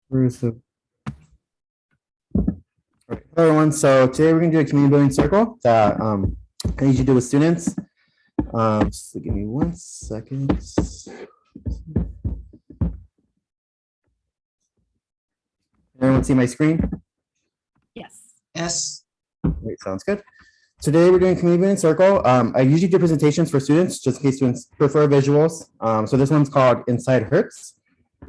Russo. Hello everyone. So today we're going to do a community building circle that I usually do with students. So give me 1 second. Everyone see my screen? Yes. Yes. Great, sounds good. Today we're doing community building circle. I usually do presentations for students just in case students prefer visuals. So this one's called Inside Hurts.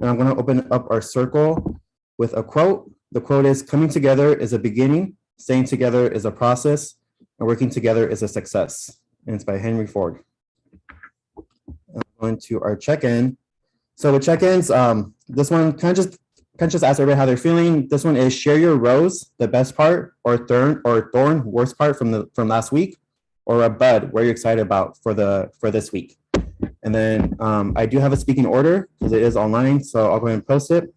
And I'm going to open up our circle with a quote. The quote is, "Coming together is a beginning, staying together is a process, and working together is a success." And it's by Henry Ford. I'm going to our check-in. So with check-ins, this one kind of just ask everybody how they're feeling. This one is share your rose, the best part, or thorn, worst part from last week, or a bud, what are you excited about for this week? And then I do have a speaking order because it is online, so I'll go ahead and post it.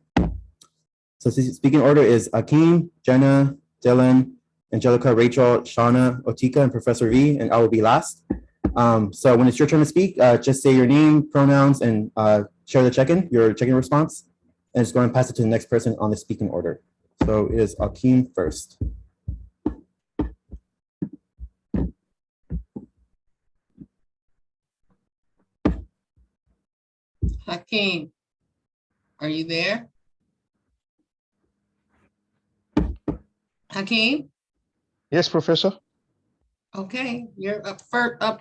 So speaking order is Akeem, Jenna, Dylan, Angelica, Rachel, Shauna, Otika, and Professor V, and I will be last. So when it's your turn to speak, just say your name, pronouns, and share your check-in response, and just go and pass it to the next person on the speaking order. So it is Akeem first. Hakeem, are you there? Hakeem? Yes, Professor. Okay, you're up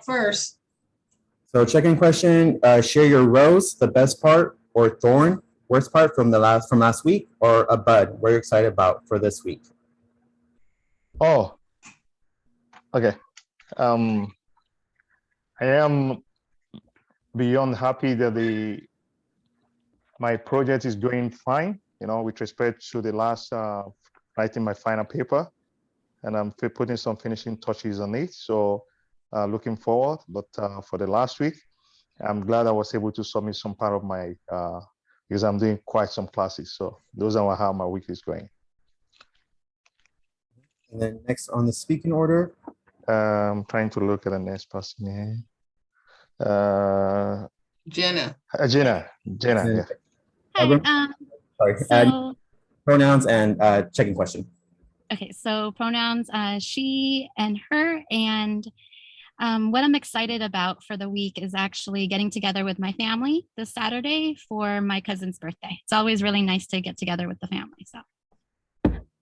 first. So check-in question, share your rose, the best part, or thorn, worst part from last week, or a bud, what are you excited about for this week? Oh, okay. I am beyond happy that my project is doing fine, with respect to the last writing my final paper, and I'm putting some finishing touches on it. So looking forward, but for the last week, I'm glad I was able to submit some part of my, because I'm doing quite some classes. So those are how my week is going. And then next on the speaking order. I'm trying to look at the next person here. Jenna. Jenna, yeah. Hi. Sorry, So, pronouns and checking question. okay, so pronouns, she and her, and what I'm excited about for the week is actually getting together with my family this Saturday for my cousin's birthday. It's always really nice to get together with the family, so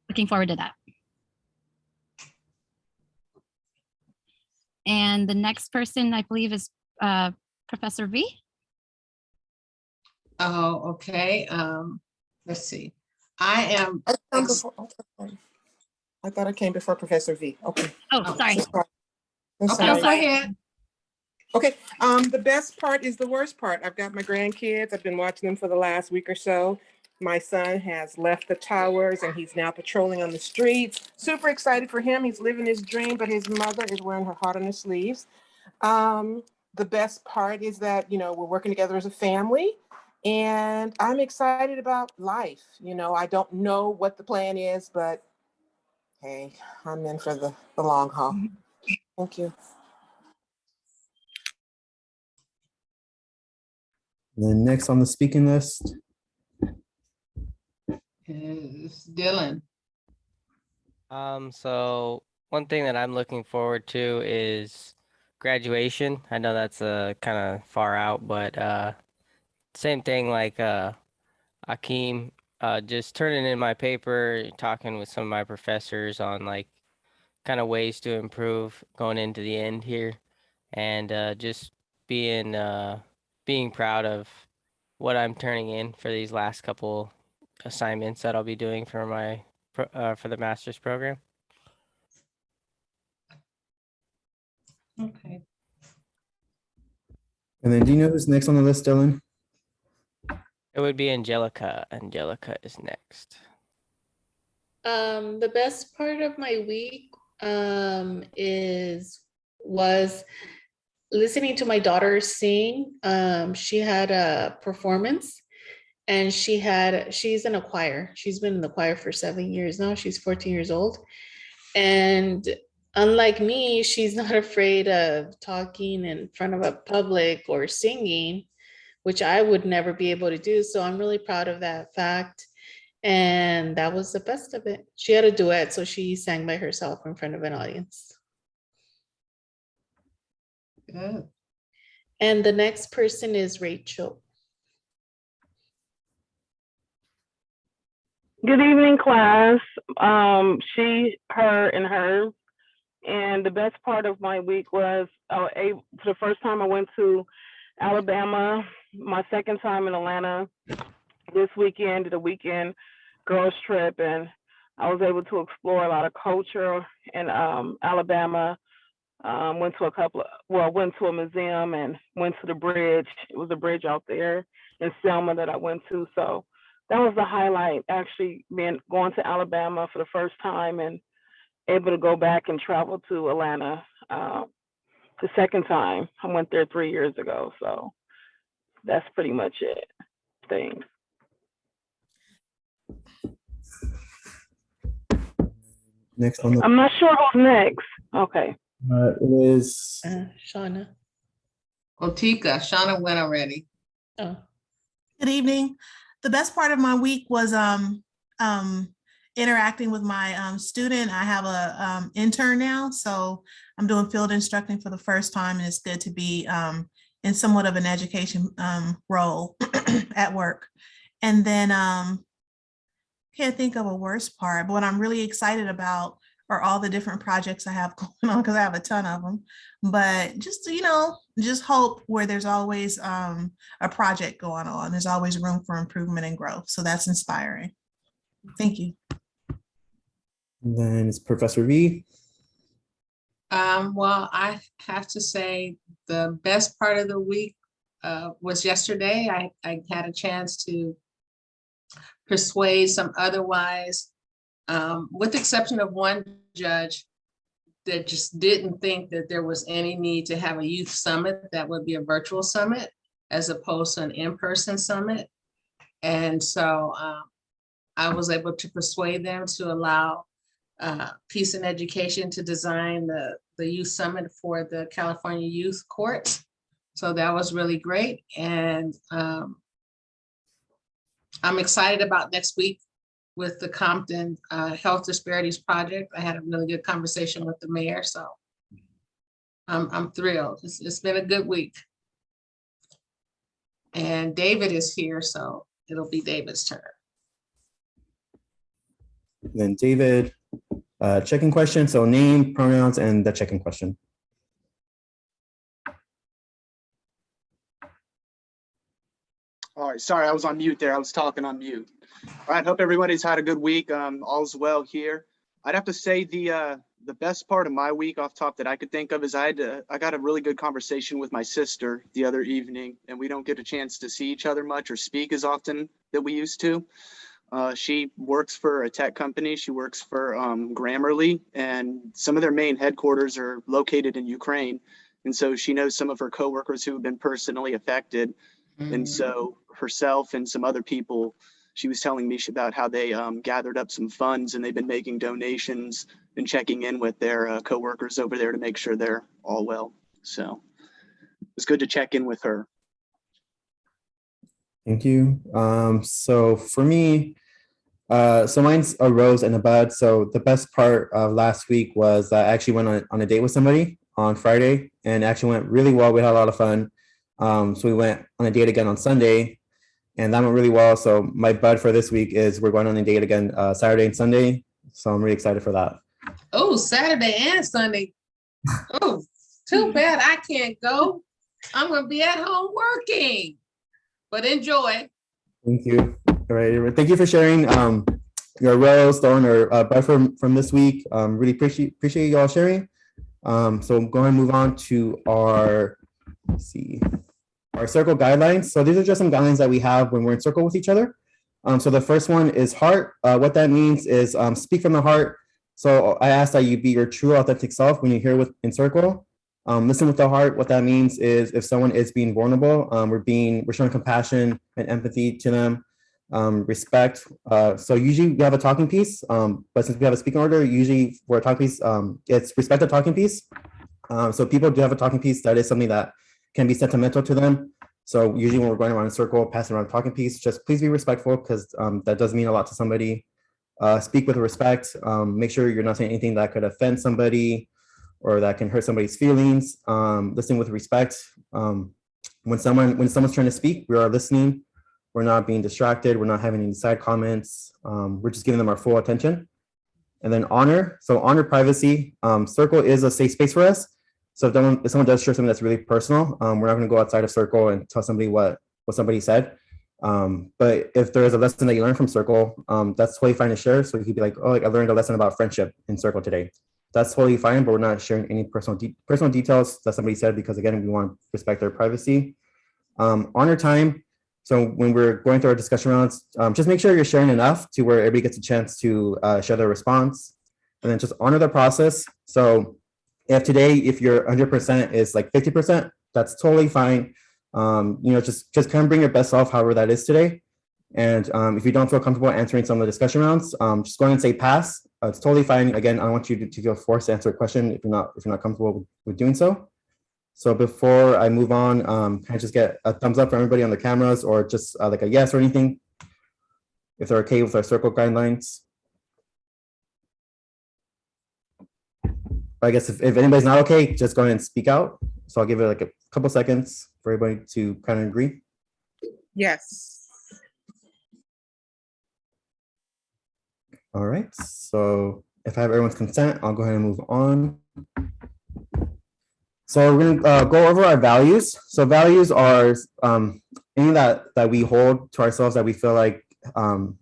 looking forward to that. And the next person, I believe, is Professor V. Oh, okay. Let's see. I thought I came before Professor V. Okay. Oh, sorry. I'm Okay, sorry. go ahead. Okay. The best part is the worst part. I've got my grandkids. I've been watching them for the last week or so. My son has left the towers and he's now patrolling on the streets. Super excited for him. He's living his dream, but his mother is wearing her heart on her sleeves. The best part is that, we're working together as a family, and I'm excited about life. I don't know what the plan is, but hey, I'm in for the long haul. Thank you. And then next on the speaking list Is Dylan. So one thing that I'm looking forward to is graduation. I know that's kind of far out, but same thing like Akeem, just turning in my paper, talking with some of my professors on like kind of ways to improve going into the end here, and just being proud of what I'm turning in for these last couple assignments that I'll be doing for my for the master's program. Okay. and then do you know who's next on the list, Dylan? It would be Angelica. Angelica is next. The best part of my week was listening to my daughter sing. She had a performance, and she's in a choir. She's been in the choir for 7 years now. She's 14 years old. And unlike me, she's not afraid of talking in front of a public or singing, which I would never be able to do. So I'm really proud of that fact. And that was the best of it. She had a duet, so she sang by herself in front of an audience. Good. And the next person is Rachel. Good evening, class. She, her, and hers. And the best part of my week was for the first time I went to Alabama, my second time in Atlanta this weekend, did a weekend girls trip, and I was able to explore a lot of culture in Alabama. Went to a museum and went to the bridge. It was a bridge out there in Selma that I went to. So that was the highlight, actually going to Alabama for the first time and able to go back and travel to Atlanta the second time. I went there 3 years ago. So that's pretty much it. Thanks. Next on the, I'm not sure who's next. Okay. it is Shauna. Otika, Shauna went already. Oh, Good evening. The best part of my week was interacting with my student. I have a intern now, so I'm doing field instructing for the first time, and it's good to be in somewhat of an education role at work. And then can't think of a worse part, but what I'm really excited about are all the different projects I have going on, because I have a ton of them. But just, just hope where there's always a project going on. There's always room for improvement and growth. So that's inspiring. Thank you. and then it's Professor V. Well, I have to say the best part of the week was yesterday. I had a chance to persuade some otherwise, with the exception of one judge that just didn't think that there was any need to have a youth summit that would be a virtual summit as opposed to an in-person summit. And so I was able to persuade them to allow Peace and Education to design the youth summit for the California Youth Courts. So that was really great. And I'm excited about next week with the Compton Health Disparities Project. I had a really good conversation with the mayor, so I'm thrilled. It's been a good week. And David is here, so it'll be David's turn. Then David, checking question. So name, pronouns, and the checking question. All right, sorry, I was on mute there. I was talking on mute. All right, hope everybody's had a good week. All's well here. I'd have to say the best part of my week off top that I could think of is I got a really good conversation with my sister the other evening, and we don't get a chance to see each other much or speak as often that we used to. She works for a tech company. She works for Grammarly, and some of their main headquarters are located in Ukraine. And so she knows some of her coworkers who have been personally affected. And so herself and some other people, she was telling me about how they gathered up some funds, and they've been making donations and checking in with their coworkers over there to make sure they're all well. So it's good to check in with her. Thank you. So for me, so mine's a rose and a bud. So the best part of last week was I actually went on a date with somebody on Friday, and actually went really well. We had a lot of fun. So we went on a date again on Sunday, and that went really well. So my bud for this week is we're going on a date again Saturday and Sunday. So I'm really excited for that. Oh, Saturday and Sunday. Oh, too bad I can't go. I'm gonna be at home working, but enjoy. Thank you. All right. Thank you for sharing your rose, thorn, or bud from this week. Really appreciate you all sharing. So I'm going to move on to our, let's see, our circle guidelines. So these are just some guidelines that we have when we're in circle with each other. So the first one is heart. What that means is speak from the heart. So I ask that you be your true authentic self when you're here in circle. Listen with the heart. What that means is if someone is being vulnerable, we're showing compassion and empathy to them. Respect. So usually we have a talking piece, but since we have a speaking order, usually for a talking piece, it's respect the talking piece. So people do have a talking piece that is something that can be sentimental to them. So usually when we're going around in a circle, passing around talking piece, just please be respectful because that does mean a lot to somebody. Speak with respect. Make sure you're not saying anything that could offend somebody or that can hurt somebody's feelings. Listen with respect. When someone's trying to speak, we are listening. We're not being distracted. We're not having any side comments. We're just giving them our full attention. And then honor. So honor privacy. Circle is a safe space for us. So if someone does share something that's really personal, we're not going to go outside of circle and tell somebody what somebody said. But if there is a lesson that you learn from circle, that's totally fine to share. So you could be like, oh, like I learned a lesson about friendship in circle today. That's totally fine, but we're not sharing any personal details that somebody said because again, we want to respect their privacy. Honor time. So when we're going through our discussion rounds, just make sure you're sharing enough to where everybody gets a chance to share their response, and then just honor the process. So if today, if your 100% is like 50%, that's totally fine. Just kind of bring your best self, however that is today. And if you don't feel comfortable answering some of the discussion rounds, just go ahead and say pass. It's totally fine. Again, I don't want you to feel forced to answer a question if you're not comfortable with doing so. So before I move on, can I just get a thumbs up for everybody on the cameras or just like a yes or anything? If they're okay with our circle guidelines. I guess if anybody's not okay, just go ahead and speak out. So I'll give it like a couple seconds for everybody to kind of agree. Yes. All right, so if I have everyone's consent, I'll go ahead and move on. So we're gonna go over our values. So values are anything that we hold to ourselves that we feel like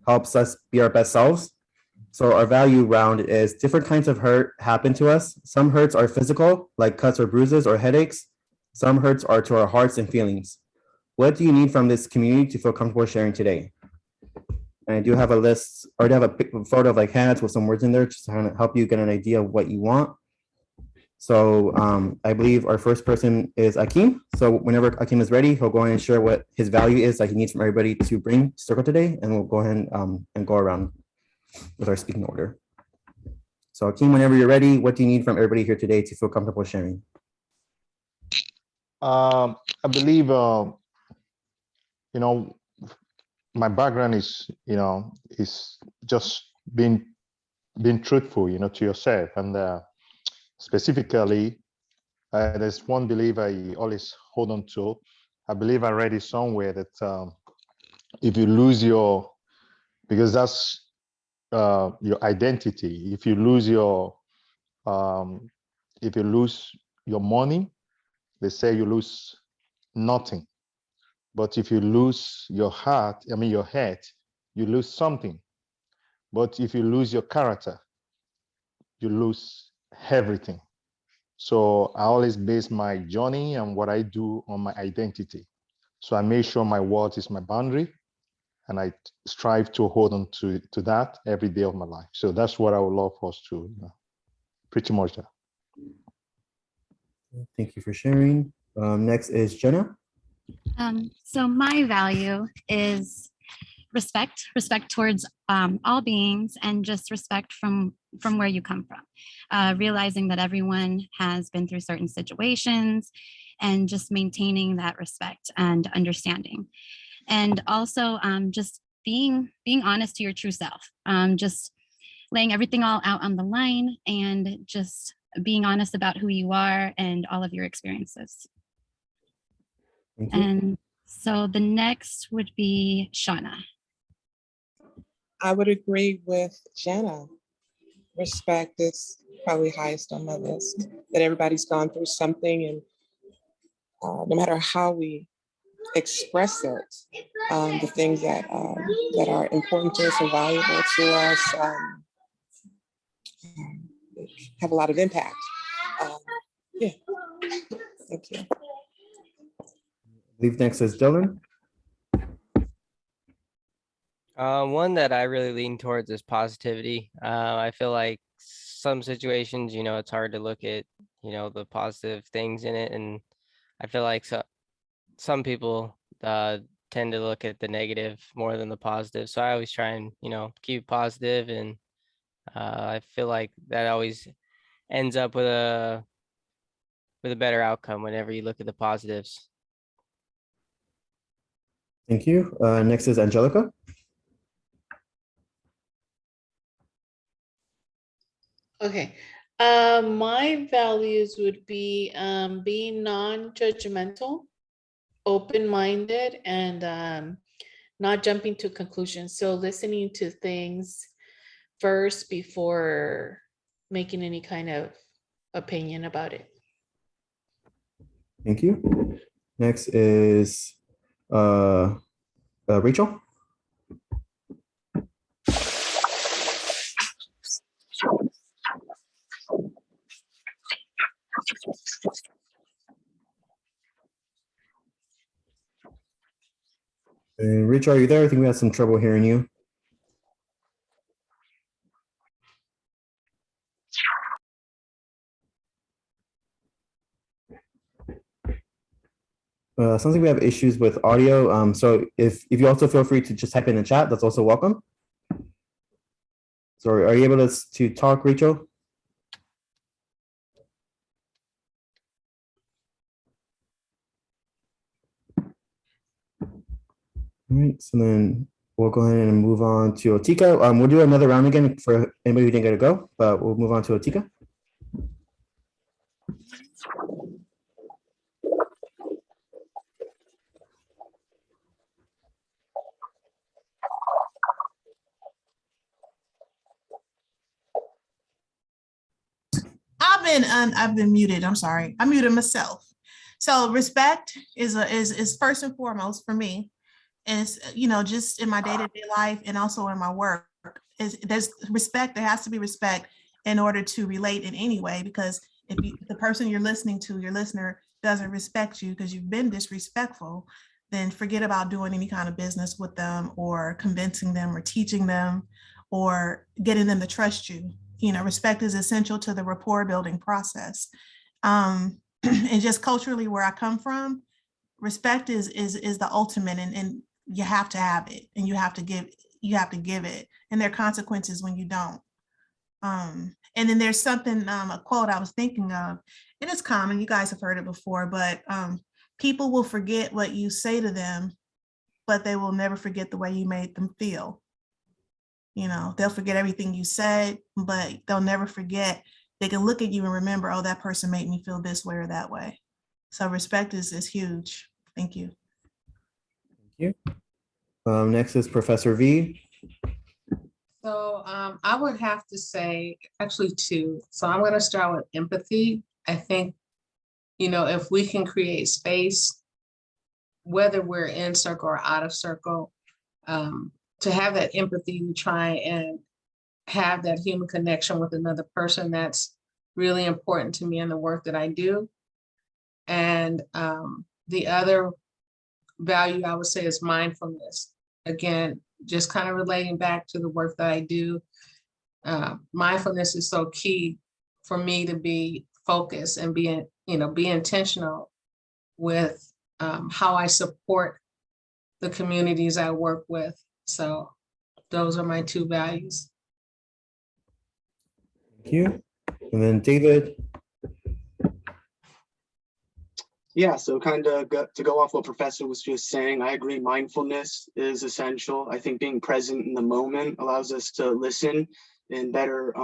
helps us be our best selves. So our value round is different kinds of hurt happen to us. Some hurts are physical, like cuts or bruises or headaches. Some hurts are to our hearts and feelings. What do you need from this community to feel comfortable sharing today? And I do have a list, or I do have a photo of like hands with some words in there just to kind of help you get an idea of what you want. So I believe our first person is Akeem. So whenever Akeem is ready, he'll go ahead and share what his value is that he needs from everybody to bring to circle today. And we'll go ahead and go around with our speaking order. So Akeem, whenever you're ready, what do you need from everybody here today to feel comfortable sharing? I believe, my background is, is just being truthful, to yourself. And specifically, there's one belief I always hold on to. I believe I read it somewhere that if you lose because that's your identity. If you lose your money, they say you lose nothing. But if you lose your your head, you lose something. But if you lose your character, you lose everything. So I always base my journey and what I do on my identity. So I make sure my word is my boundary, and I strive to hold on to that every day of my life. So that's what I would love for us to, pretty much that. Thank you for sharing. Next is Jenna. So my value is respect towards all beings, and just respect from where you come from. Realizing that everyone has been through certain situations, and just maintaining that respect and understanding. And also just being honest to your true self. Just laying everything all out on the line and just being honest about who you are and all of your experiences. Thank you. And so the next would be Shauna. I would agree with Jenna. Respect is probably highest on my list, that everybody's gone through something, and no matter how we express it, the things that are important to us and valuable to us have a lot of impact. Yeah, thank you. I believe next is Dylan. One that I really lean towards is positivity. I feel like some situations, it's hard to look at, the positive things in it. And I feel like some people tend to look at the negative more than the positive. So I always try and, keep positive. And I feel like that always ends up with a better outcome whenever you look at the positives. Thank you. Next is Angelica. Okay. My values would be being non-judgmental, open-minded, and not jumping to conclusions. So listening to things first before making any kind of opinion about it. Thank you. Next is Rachel. Rachel, are you there? I think we had some trouble hearing you. Sounds like we have issues with audio. So if you also feel free to just type in the chat, that's also welcome. So are you able to talk, Rachel? All right, so then we'll go ahead and move on to Otika. We'll do another round again for anybody who didn't get to go, but we'll move on to Otika. I've been muted. I'm sorry. I muted myself. So respect is first and foremost for me. Is, you know, just in my day-to-day life and also in my work. There's respect. There has to be respect in order to relate in any way, because if the person you're listening to, your listener, doesn't respect you because you've been disrespectful, then forget about doing any kind of business with them or convincing them or teaching them or getting them to trust you. You know, respect is essential to the rapport building process. And just culturally where I come from, respect is the ultimate, and you have to have it, and you have to give it, and there are consequences when you don't. And then there's something, a quote I was thinking of, and it's common, you guys have heard it before, but people will forget what you say to them, but they will never forget the way you made them feel. You know, they'll forget everything you said, but they'll never forget. They can look at you and remember, oh, that person made me feel this way or that way. So respect is huge. Thank you. Thank you. Next is Professor V. So I would have to say actually two. So I'm going to start with empathy. I think, you know, if we can create space, whether we're in circle or out of circle, to have that empathy, to try and have that human connection with another person, that's really important to me in the work that I do. And the other value I would say is mindfulness. Again, just kind of relating back to the work that I do. Mindfulness is so key for me to be focused and be intentional with how I support the communities I work with. So those are my two values. Thank you. And then David. Yeah, so kind of to go off what Professor was just saying, I agree mindfulness is essential. I think being present in the moment allows us to listen and better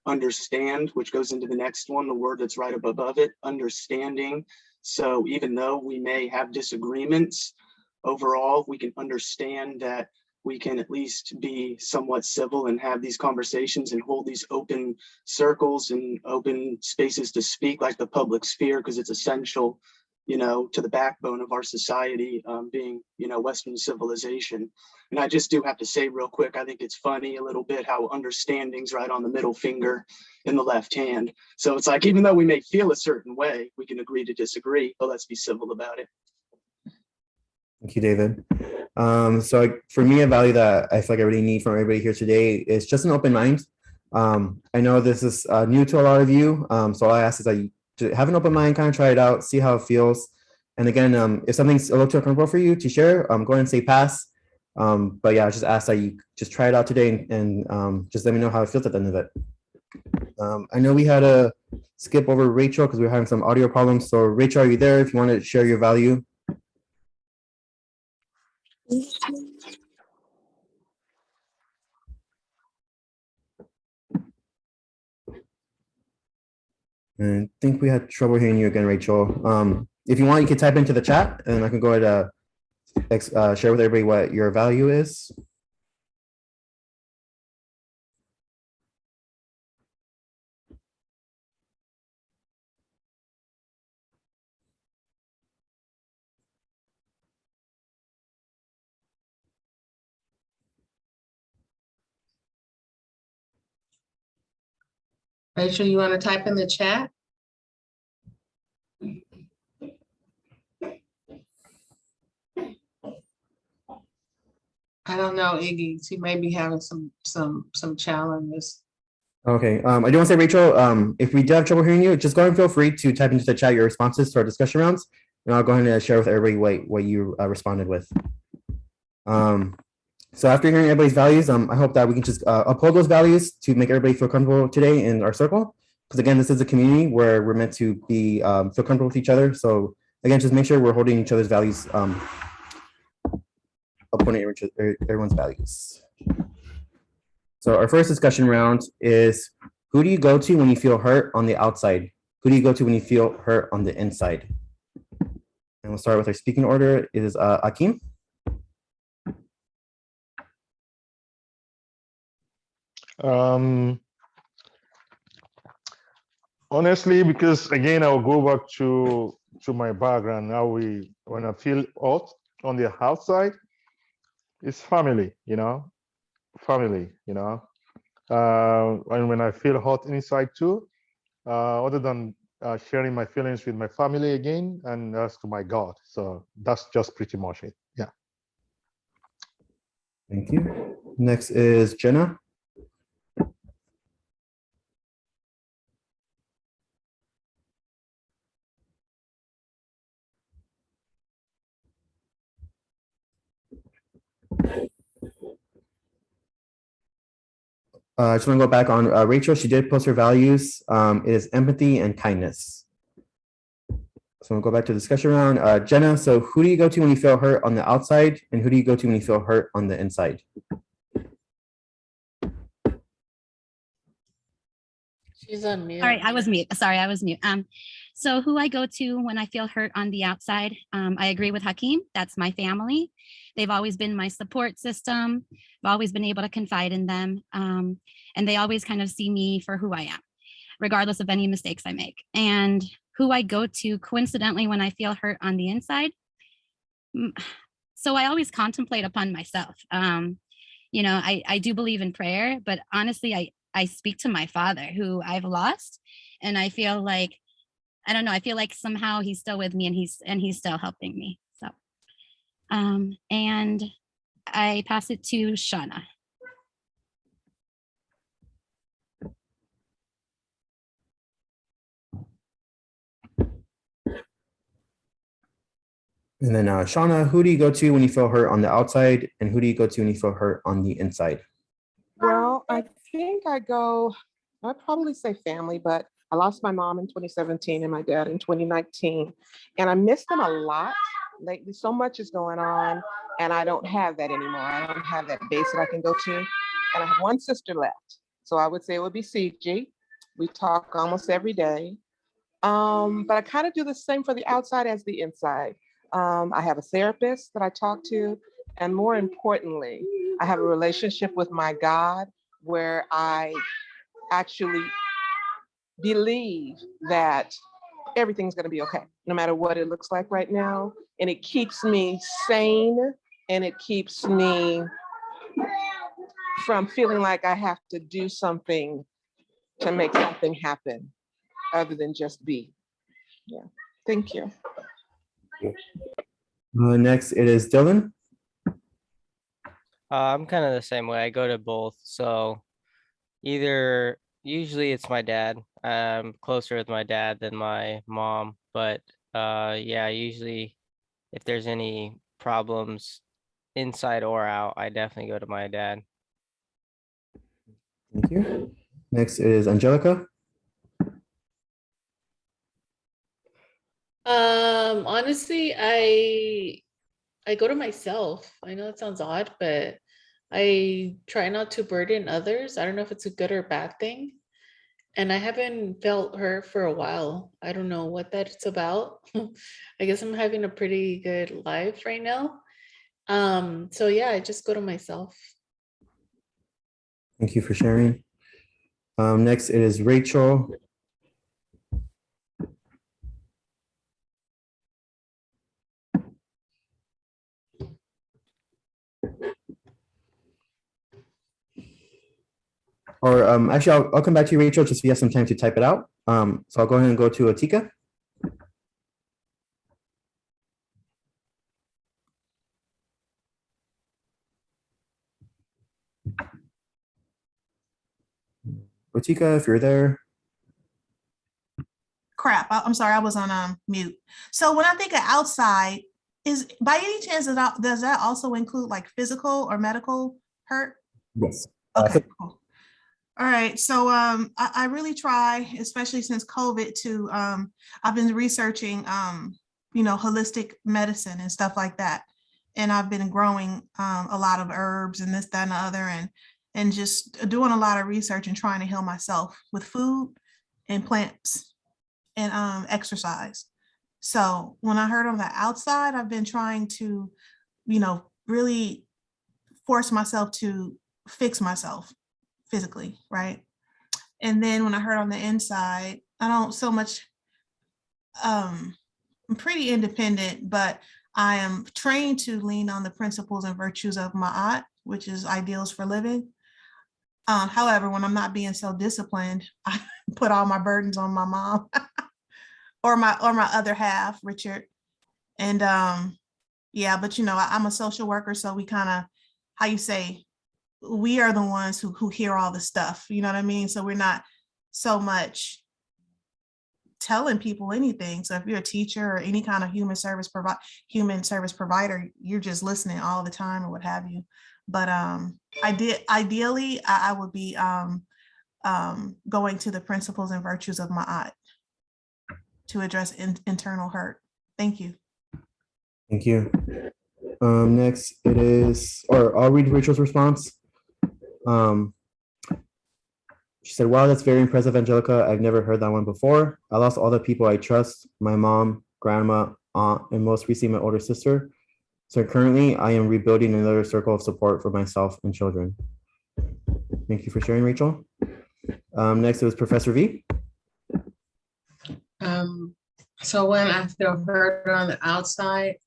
understand, which goes into the next one, the word that's right above it, understanding. So even though we may have disagreements, overall, we can understand that we can at least be somewhat civil and have these conversations and hold these open circles and open spaces to speak, like the public sphere, because it's essential, you know, to the backbone of our society, being, you know, Western civilization. And I just do have to say real quick, I think it's funny a little bit how understanding's right on the middle finger in the left hand. So it's like, even though we may feel a certain way, we can agree to disagree, but let's be civil about it. Thank you, David. So for me, a value that I feel like I really need from everybody here today is just an open mind. I know this is new to a lot of you. So all I ask is that you have an open mind, kind of try it out, see how it feels. And again, if something's a little too uncomfortable for you to share, go ahead and say pass. But yeah, I just ask that you just try it out today and just let me know how it feels at the end of it. I know we had to skip over Rachel because we were having some audio problems. So Rachel, are you there if you want to share your value? And I think we had trouble hearing you again, Rachel. If you want, you can type into the chat and I can go ahead and share with everybody what your value is. Rachel, you want to type in the chat? I don't know, Iggy. She may be having some challenges. Okay, I do want to say, Rachel, if we do have trouble hearing you, just go ahead and feel free to type into the chat your responses to our discussion rounds, and I'll go ahead and share with everybody what you responded with. So after hearing everybody's values, I hope that we can just uphold those values to make everybody feel comfortable today in our circle. Because again, this is a community where we're meant to be feel comfortable with each other. So again, just make sure we're holding each other's values, upholding everyone's values. So our first discussion round is, who do you go to when you feel hurt on the outside? Who do you go to when you feel hurt on the inside? And we'll start with our speaking order. It is Akeem. Honestly, because again, I'll go back to my background. Now when I feel hot on the outside, it's family, family, and when I feel hot inside too, other than sharing my feelings with my family again, and that's to my God. So that's just pretty much it. Yeah. Thank you. Next is Jenna. I just want to go back on Rachel. She did post her values. It is empathy and kindness. So we'll go back to the discussion round. Jenna, so who do you go to when you feel hurt on the outside, and who do you go to when you feel hurt on the inside? She's on mute. All right, I was mute. Sorry, I was mute. So who I go to when I feel hurt on the outside, I agree with Hakeem. That's my family. They've always been my support system. I've always been able to confide in them. And they always kind of see me for who I am, regardless of any mistakes I make. And who I go to coincidentally when I feel hurt on the inside. So I always contemplate upon myself. I do believe in prayer, but honestly, I speak to my father who I've lost, and I feel like, I don't know, I feel like somehow he's still with me and he's still helping me. So, and I pass it to Shauna. And then Shauna, who do you go to when you feel hurt on the outside, and who do you go to when you feel hurt on the inside? Well, I think I'd probably say family, but I lost my mom in 2017 and my dad in 2019. And I miss them a lot lately. So much is going on and I don't have that anymore. I don't have that base that I can go to. And I have one sister left. So I would say it would be CG. We talk almost every day. But I kind of do the same for the outside as the inside. I have a therapist that I talk to. And more importantly, I have a relationship with my God where I actually believe that everything's going to be okay, no matter what it looks like right now. And it keeps me sane and it keeps me from feeling like I have to do something to make something happen other than just be. Yeah, thank you. Next, it is Dylan. I'm kind of the same way. I go to both. So usually it's my dad. I'm closer with my dad than my mom. But yeah, usually if there's any problems inside or out, I definitely go to my dad. Thank you. Next is Angelica. Honestly, I go to myself. I know it sounds odd, but I try not to burden others. I don't know if it's a good or bad thing. And I haven't felt hurt for a while. I don't know what that's about. I guess I'm having a pretty good life right now. So yeah, I just go to myself. Thank you for sharing. Next it is Rachel. Or actually, I'll come back to you, Rachel, just so you have some time to type it out. So I'll go ahead and go to Atika. Atika, if you're there. Crap, I'm sorry, I was on mute. So when I think of outside, is by any chance does that also include like physical or medical hurt? Yes. Okay, cool. All right, so I really try, especially since COVID, to I've been researching holistic medicine and stuff like that, and I've been growing a lot of herbs and this, that, and the other, and just doing a lot of research and trying to heal myself with food and plants and exercise. So when I heard on the outside, I've been trying to, really force myself to fix myself physically, right? And then when I heard on the inside, I don't so much, I'm pretty independent, but I am trained to lean on the principles and virtues of Ma'at, which is ideals for living. However, when I'm not being so disciplined, I put all my burdens on my mom or my other half, Richard. And yeah, but I'm a social worker, so we kind of, how you say, we are the ones who hear all the stuff, you know what I mean? So we're not so much telling people anything. So if you're a teacher or any kind of human service provider, you're just listening all the time or what have you. But ideally, I would be going to the principles and virtues of Ma'at to address internal hurt. Thank you. Thank you. Next it is, or I'll read Rachel's response. She said, wow, that's very impressive, Angelica. I've never heard that one before. I lost all the people I trust, my mom, grandma, aunt, and most recently my older sister. So currently I am rebuilding another circle of support for myself and children. Thank you for sharing, Rachel. Next it was Professor V. So when I feel hurt on the outside,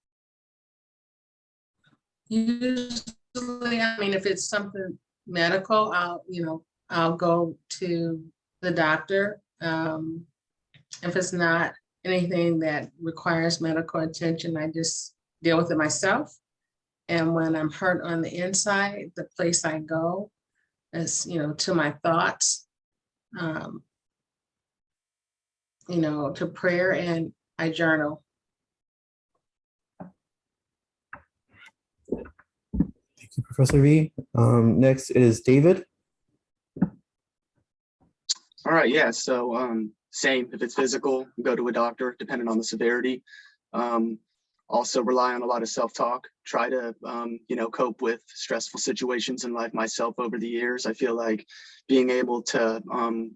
usually, I mean, if it's something medical, I'll go to the doctor. If it's not anything that requires medical attention, I just deal with it myself. And when I'm hurt on the inside, the place I go is, to my thoughts, to prayer, and I journal. Thank you, Professor V. Next is David. All right, yeah, so same, if it's physical, go to a doctor, depending on the severity. Also rely on a lot of self-talk, try to, cope with stressful situations in life myself over the years. I feel like being able to,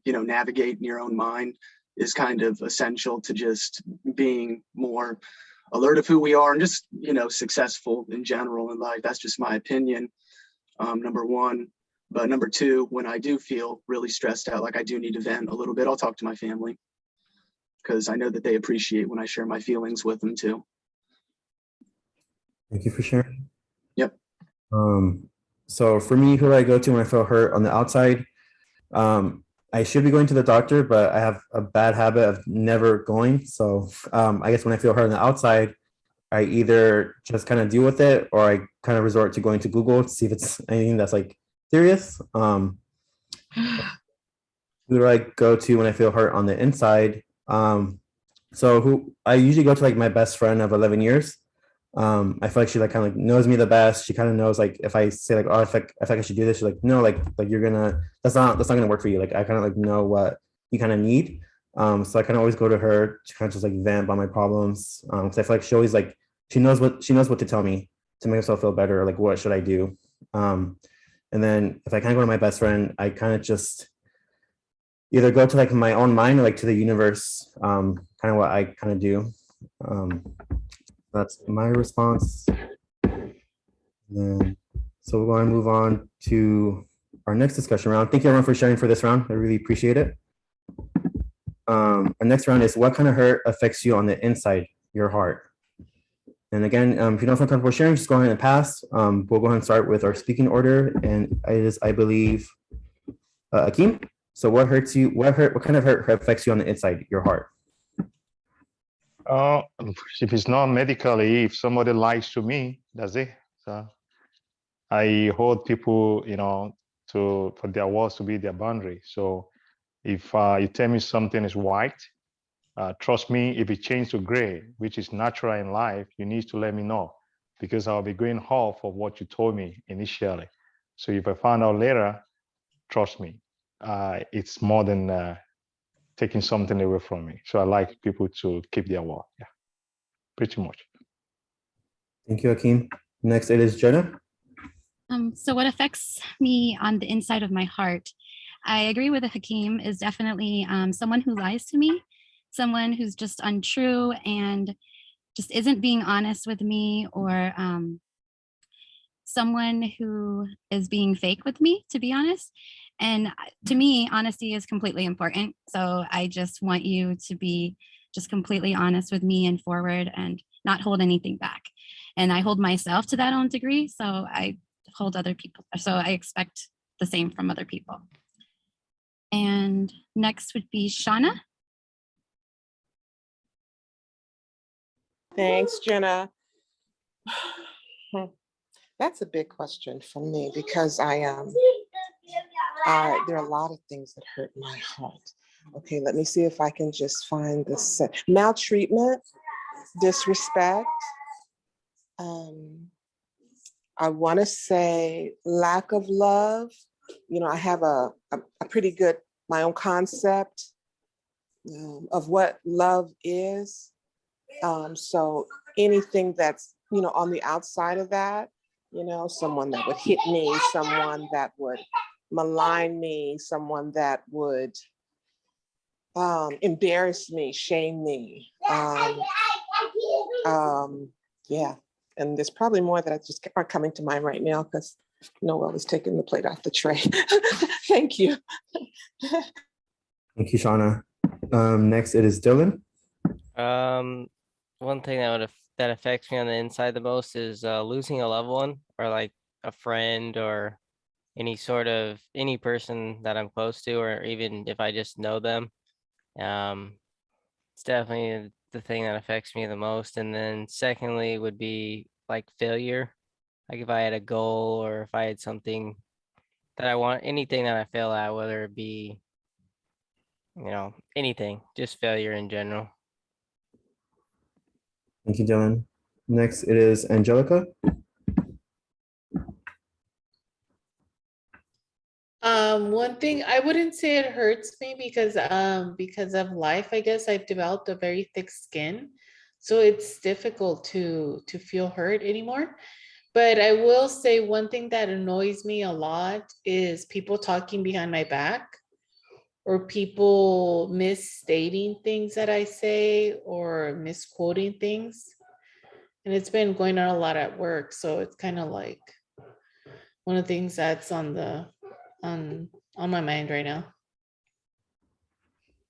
navigate in your own mind is kind of essential to just being more alert of who we are and just, successful in general in life. That's just my opinion, number one. But number two, when I do feel really stressed out, like I do need to vent a little bit, I'll talk to my family because I know that they appreciate when I share my feelings with them too. Thank you for sharing. Yep. So for me, who do I go to when I feel hurt on the outside? I should be going to the doctor, but I have a bad habit of never going. So I guess when I feel hurt on the outside, I either just kind of deal with it or I kind of resort to going to Google to see if it's anything that's like serious. Who do I go to when I feel hurt on the inside? So who I usually go to, like my best friend of 11 years. I feel like she like kind of like knows me the best. She kind of knows like if I say like, oh, I think I should do this, she's like, no, like you're gonna, that's not gonna work for you. Like I kind of like know what you kind of need. So I kind of always go to her to kind of just like vent about my problems. So I feel like she always like she knows what to tell me. to make myself feel better. Like, what should I do? And then if I kind of go to my best friend, I kind of just either go to like my own mind or like to the universe, kind of what I kind of do. That's my response. Then, so we're going to move on to our next discussion round. Thank you everyone for sharing for this round. I really appreciate it. Our next round is what kind of hurt affects you on the inside, your heart? And again, if you don't feel comfortable sharing, just go ahead and pass. We'll go ahead and start with our speaking order. And it is, I believe, Akeem. So what hurts you? What kind of hurt affects you on the inside, your heart? If it's not medically, if somebody lies to me, that's it. So I hold people, for their words to be their boundary. So if you tell me something is white, trust me, if it changed to gray, which is natural in life, you need to let me know, because I'll be going off of what you told me initially. So if I find out later, trust me, it's more than taking something away from me. So I like people to keep their word. Yeah, pretty much. Thank you, Akeem. Next, it is Jenna. So what affects me on the inside of my heart, I agree with Hakeem, is definitely someone who lies to me, someone who's just untrue and just isn't being honest with me, or someone who is being fake with me, to be honest. And to me, honesty is completely important. So I just want you to be just completely honest with me and forward and not hold anything back. And I hold myself to that own degree. So I hold other people. So I expect the same from other people. And next would be Shauna. Thanks, Jenna. That's a big question for me because there are a lot of things that hurt my heart. Okay, let me see if I can just find this. Maltreatment, disrespect. I want to say lack of love. I have a pretty good, my own concept of what love is. So anything that's, on the outside of that, someone that would hit me, someone that would malign me, someone that would embarrass me, shame me. Yeah, and there's probably more that I just aren't coming to mind right now because Noel is taking the plate off the tray. Thank you. Thank you, Shauna. Next, it is Dylan. One thing that affects me on the inside the most is losing a loved one, or like a friend, or any person that I'm close to, or even if I just know them. It's definitely the thing that affects me the most. And then secondly would be like failure. Like if I had a goal, or if I had something that I want, anything that I fail at, whether it be, anything, just failure in general. Thank you, Dylan. Next, it is Angelica. One thing, I wouldn't say it hurts me because of life, I guess I've developed a very thick skin. So it's difficult to feel hurt anymore. But I will say one thing that annoys me a lot is people talking behind my back, or people misstating things that I say, or misquoting things. And it's been going on a lot at work. So it's kind of like one of the things that's on my mind right now.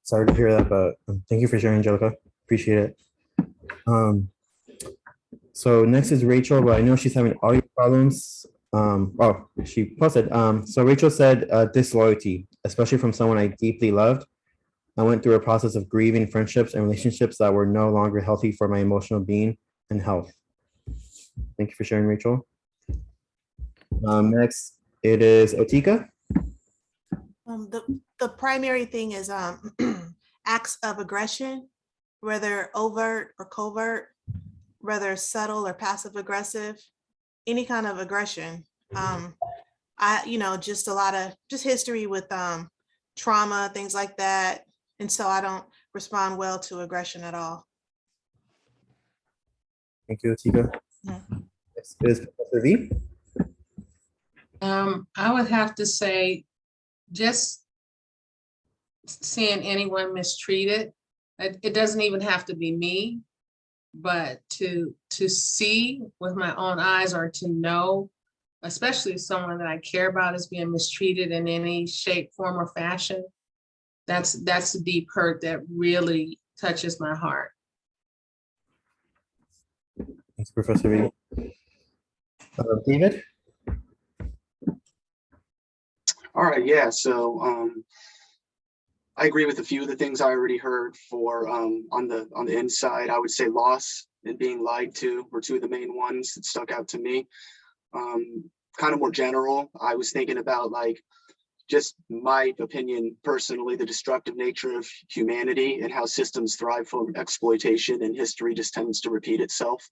Sorry to hear that, but thank you for sharing, Angelica. Appreciate it. So next is Rachel, but I know she's having audio problems. She posted. So Rachel said, disloyalty, especially from someone I deeply loved. I went through a process of grieving friendships and relationships that were no longer healthy for my emotional being and health. Thank you for sharing, Rachel. Next, it is Otika. The primary thing is acts of aggression, whether overt or covert, whether subtle or passive aggressive, any kind of aggression. Just a lot of history with trauma, things like that. And so I don't respond well to aggression at all. Thank you, Otika. Next Next is Professor V. I would have to say, just seeing anyone mistreated, it doesn't even have to be me, but to see with my own eyes, or to know, especially if someone that I care about is being mistreated in any shape, form, or fashion, that's a deep hurt that really touches my heart. Thanks, Professor V. David. All right, yeah, so I agree with a few of the things I already heard. For on the inside, I would say loss and being lied to were two of the main ones that stuck out to me. Kind of more general, I was thinking about, like, just my opinion personally, the destructive nature of humanity and how systems thrive from exploitation, and history just tends to repeat itself.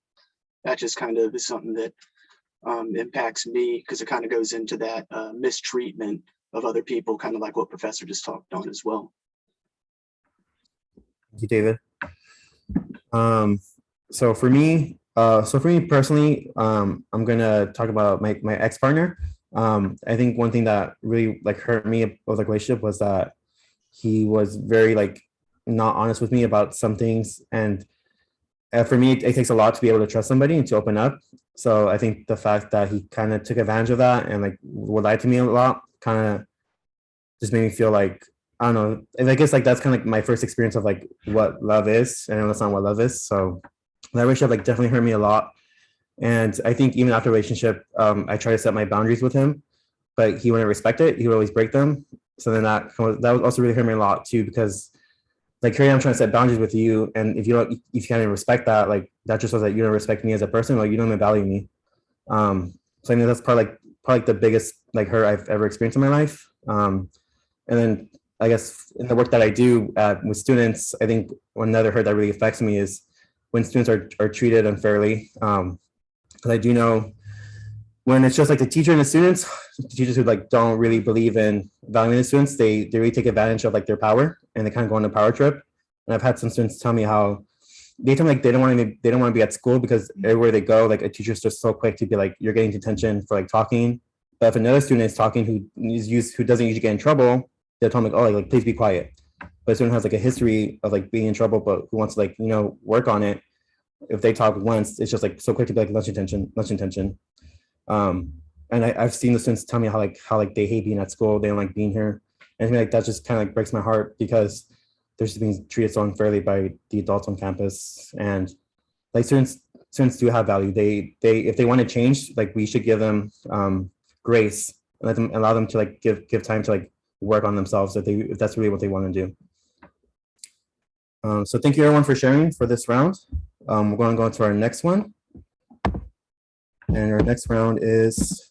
That just kind of is something that impacts me, because it kind of goes into that mistreatment of other people, kind of like what Professor just talked on as well. Thank you, David. So for me personally, I'm gonna talk about my ex-partner. I think one thing that really like hurt me of the relationship was that he was very like not honest with me about some things, and for me it takes a lot to be able to trust somebody and to open up. So I think the fact that he kind of took advantage of that and like would lie to me a lot kind of just made me feel like, I don't know, and I guess like that's kind of like my first experience of like what love is, and that's not what love is. So that relationship like definitely hurt me a lot. And I think even after the relationship, I try to set my boundaries with him, but he wouldn't respect it. He would always break them. So then that would also really hurt me a lot too, because like here I'm trying to set boundaries with you, and if you can't even respect that, like that just shows that you don't respect me as a person, or you don't even value me. So I mean that's probably the biggest like hurt I've ever experienced in my life. And then I guess in the work that I do with students, I think another hurt that really affects me is when students are treated unfairly. Because I do know when it's just like the teacher and the students, the teachers who like don't really believe in valuing the students, they really take advantage of like their power, and they kind of go on a power trip. And I've had some students tell me how they tell me like they don't want to be at school because everywhere they go, like a teacher's just so quick to be like, you're getting detention for like talking. But if another student is talking who doesn't usually get in trouble, they'll tell them like, oh, like please be quiet. But a student has like a history of like being in trouble, but who wants to like, work on it. If they talk once, it's just like so quick to be like lunch intention. And I've seen the students tell me how they hate being at school, they don't like being here. And I mean, like that just kind of like breaks my heart, because they're just being treated so unfairly by the adults on campus. And like students do have value. They if they want to change, like we should give them grace and allow them to like give time to like work on themselves if that's really what they want to do. So thank you everyone for sharing for this round. We're going to go into our next one. And our next round is,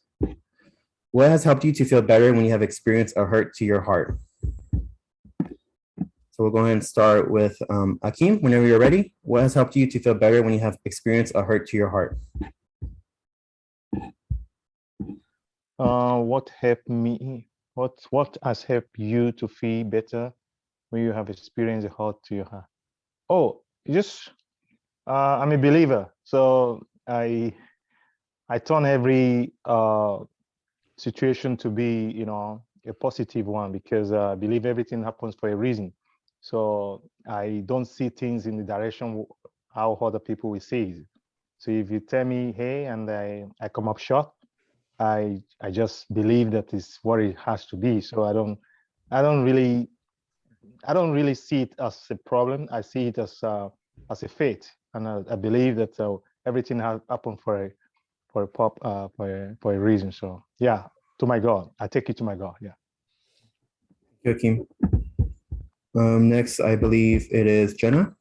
what has helped you to feel better when you have experienced a hurt to your heart? So we'll go ahead and start with Akeem, whenever you're ready. What has helped you to feel better when you have experienced a hurt to your heart? What helped me? What has helped you to feel better when you have experienced a hurt to your heart? Oh, I'm a believer, so I turn every situation to be, a positive one, because I believe everything happens for a reason. So I don't see things in the direction how other people will see it. So if you tell me, hey, and I come up short, I just believe that is what it has to be. So I don't really see it as a problem. I see it as a fate, and I believe that everything has happened for a reason. So yeah, to my God, I take it to my God. Yeah. Thank you, Akeem. Next, I believe it is Jenna.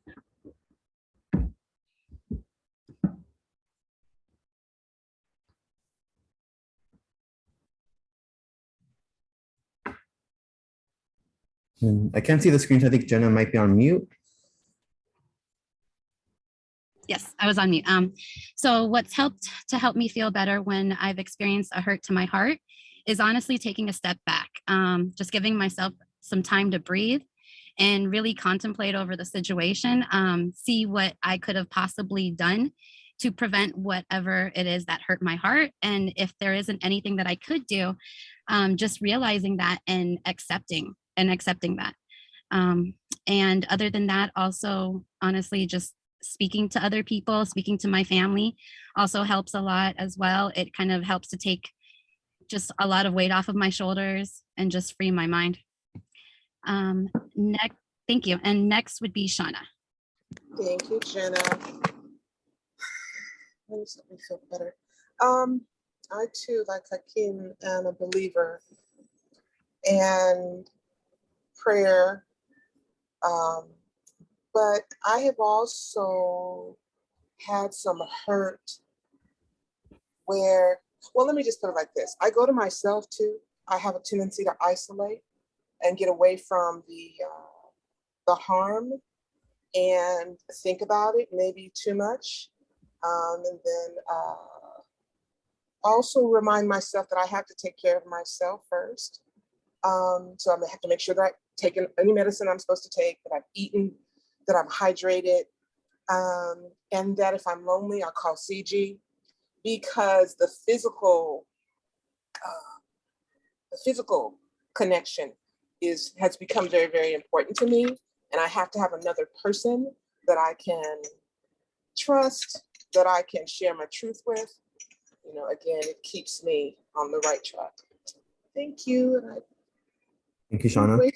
And I can't see the screen, so I think Jenna might be on mute. Yes, I was on mute. So what's helped to help me feel better when I've experienced a hurt to my heart is honestly taking a step back, just giving myself some time to breathe and really contemplate over the situation, see what I could have possibly done to prevent whatever it is that hurt my heart. And if there isn't anything that I could do, just realizing that and accepting that. And other than that, also, honestly, just speaking to other people, speaking to my family also helps a lot as well. It kind of helps to take just a lot of weight off of my shoulders and just free my mind. Next, thank you. And next would be Shauna. Thank you, Jenna. Let me feel better. I too, like Hakeem, am a believer, and prayer. But I have also had some hurt where, well, let me just put it like this. I go to myself too. I have a tendency to isolate and get away from the harm and think about it maybe too much. And then also remind myself that I have to take care of myself first. So I'm gonna have to make sure that I've taken any medicine I'm supposed to take, that I've eaten, that I'm hydrated, and that if I'm lonely, I'll call CG, because the physical connection has become very, very important to me. And I have to have another person that I can trust, that I can share my truth with. You know, again, it keeps me on the right track. Thank you. And Thank you, Shauna.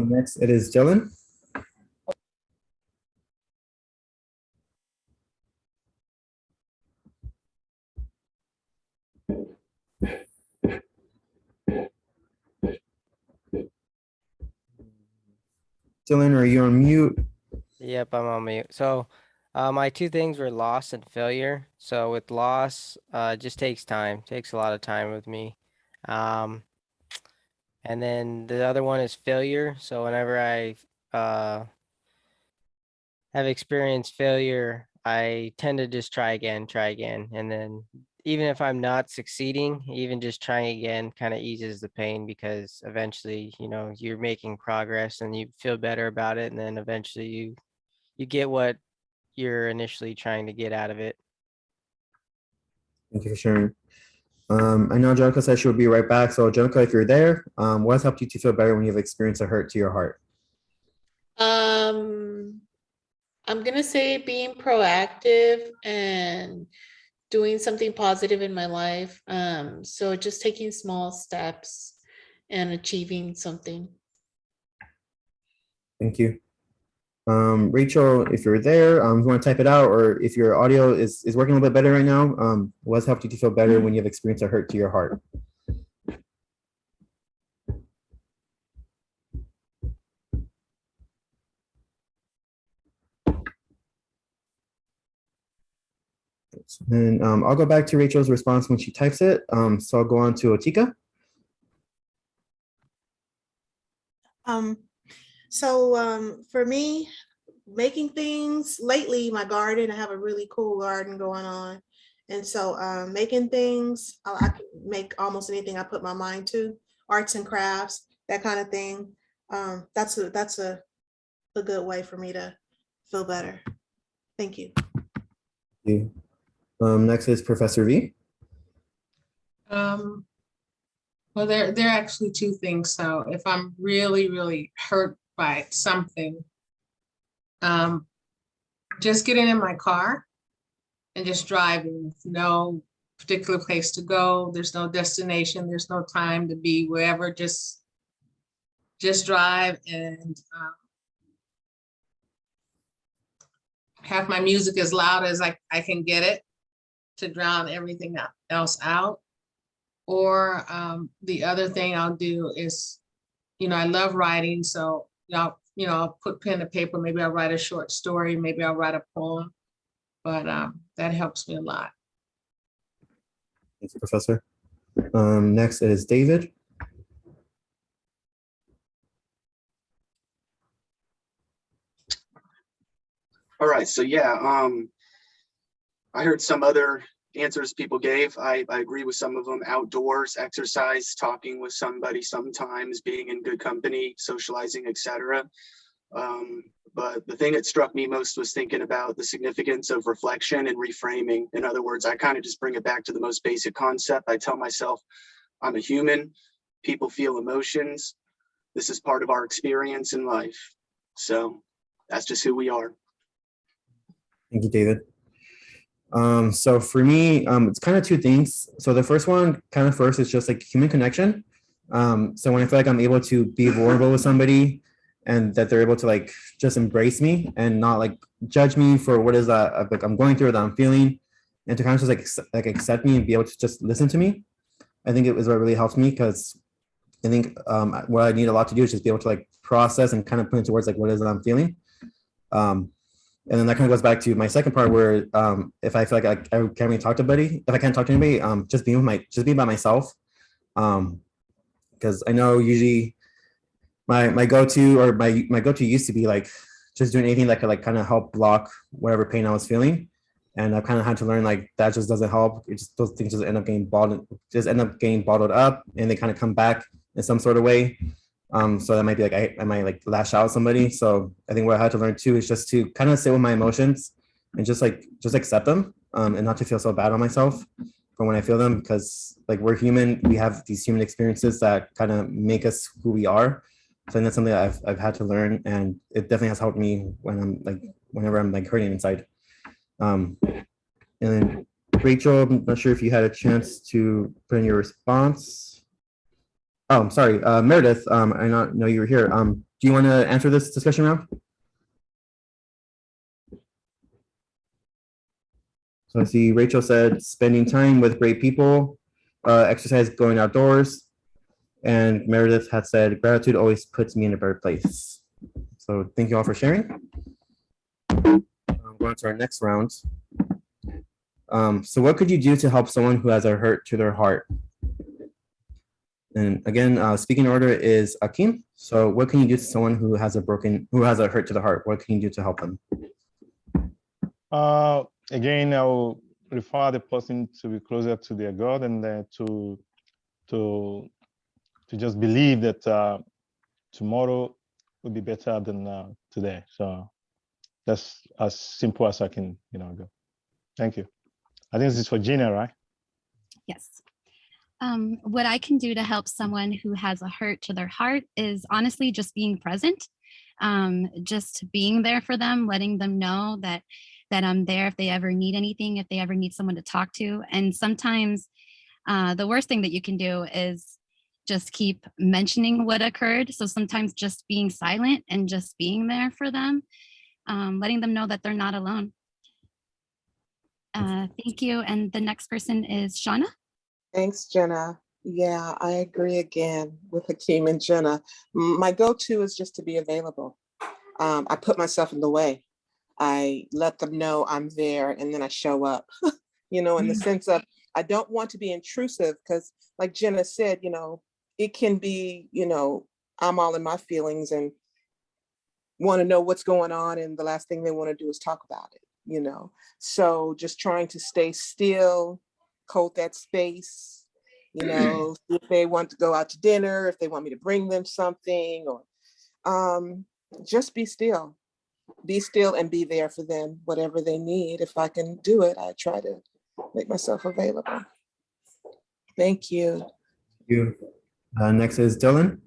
Next, it is Dylan. Dylan, are you on mute? Yep, I'm on mute. So my two things were loss and failure. So with loss, it just takes time, takes a lot of time with me. And then the other one is failure. So whenever I have experienced failure, I tend to just try again. And then even if I'm not succeeding, even just trying again kind of eases the pain, because eventually, you know, you're making progress and you feel better about it. And then eventually you get what you're initially trying to get out of it. Thank you for sharing. I know Jenica said she would be right back. So Jenica, if you're there, what has helped you to feel better when you've experienced a hurt to your heart? I'm gonna say being proactive and doing something positive in my life. So just taking small steps and achieving something. Thank you. Rachel, if you're there, if you want to type it out, or if your audio is working a little bit better right now, what has helped you to feel better when you've experienced a hurt to your heart? And I'll go back to Rachel's response when she types it. So I'll go on to Otika. For me, making things lately, my garden, I have a really cool garden going on. And so making things, I can make almost anything I put my mind to, arts and crafts, that kind of thing. That's a good way for me to feel better. Thank you. Thank you. Next is Professor V. Well, there are actually two things. So if I'm really, really hurt by something, just getting in my car and just driving with no particular place to go. There's no destination. There's no time to be wherever. Just drive and have my music as loud as I can get it to drown everything else out. Or the other thing I'll do is, you know, I love writing. So, I'll put pen to paper. Maybe I'll write a short story. Maybe I'll write a poem. But that helps me a lot. Thank you, Professor. Next is David. All right, so yeah, I heard some other answers people gave. I agree with some of them. Outdoors, exercise, talking with somebody sometimes, being in good company, socializing, etc. But the thing that struck me most was thinking about the significance of reflection and reframing. In other words, I kind of just bring it back to the most basic concept. I tell myself I'm a human. People feel emotions. This is part of our experience in life. So that's just who we are. Thank you, David. So for me, it's kind of two things. So the first one, kind of first, is just like human connection. So when I feel like I'm able to be vulnerable with somebody and that they're able to like just embrace me and not like judge me for what is that like I'm going through, that I'm feeling, and to kind of just like accept me and be able to just listen to me, I think it was what really helps me, because I think what I need a lot to do is just be able to like process and kind of put into words like what it is that I'm feeling. And then that kind of goes back to my second part where if I feel like I can't really talk to anybody, if I can't talk to anybody, just being by myself. Because I know usually my go-to or my go-to used to be like just doing anything that could like kind of help block whatever pain I was feeling. And I've kind of had to learn like that just doesn't help. It just, those things just end up getting bottled up, and they kind of come back in some sort of way. So that might be like I might like lash out at somebody. So I think what I had to learn too is just to kind of sit with my emotions and just accept them, and not to feel so bad on myself for when I feel them, because like we're human, we have these human experiences that kind of make us who we are. So I think that's something that I've had to learn, and it definitely has helped me when I'm like whenever I'm like hurting inside. And then Rachel, I'm not sure if you had a chance to put in your response. Oh, I'm sorry, Meredith. I not know you were here. Do you want to answer this discussion round? So I see Rachel said spending time with great people, exercise, going outdoors, and Meredith had said gratitude always puts me in a better place. So thank you all for sharing. Going to our next round. So what could you do to help someone who has a hurt to their heart? And again, speaking order is Akim. So what can you do to someone who has a hurt to the heart? What can you do to help them? Again, I will refer the person to be closer to their God, and to just believe that tomorrow will be better than today. So that's as simple as I can, go. Thank you. I think this is for Gina, right? Yes. What I can do to help someone who has a hurt to their heart is honestly just being present, just being there for them, letting them know that I'm there if they ever need anything, if they ever need someone to talk to. And sometimes the worst thing that you can do is just keep mentioning what occurred. So sometimes just being silent and just being there for them, letting them know that they're not alone. Thank you. And the next person is Shauna. Thanks, Jenna. Yeah, I agree again with Hakeem and Jenna. My go-to is just to be available. I put myself in the way. I let them know I'm there, and then I show up, in the sense of I don't want to be intrusive, because like Jenna said, it can be, I'm all in my feelings and want to know what's going on, and the last thing they want to do is talk about it, So just trying to stay still, hold that space, if they want to go out to dinner, if they want me to bring them something, or just be still and be there for them, whatever they need. If I can do it, I try to make myself available. Thank you. Thank you. Next is Dylan.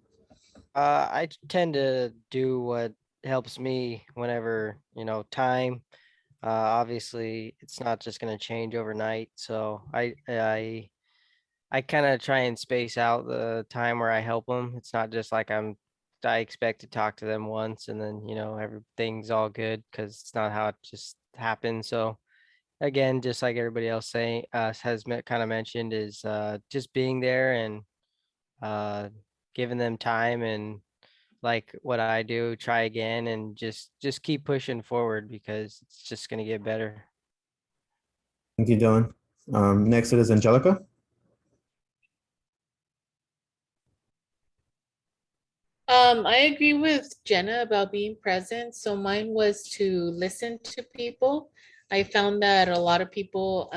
I tend to do what helps me whenever, time. Obviously, it's not just going to change overnight. So I kind of try and space out the time where I help them. It's not just like I expect to talk to them once and then, everything's all good, because it's not how it just happens. So again, just like everybody else has kind of mentioned, is just being there and giving them time, and like what I do, try again, and just keep pushing forward, because it's just going to get better. Thank you, Dylan. Next it is Angelica. I agree with Jenna about being present. So mine was to listen to people. I found that a lot of people,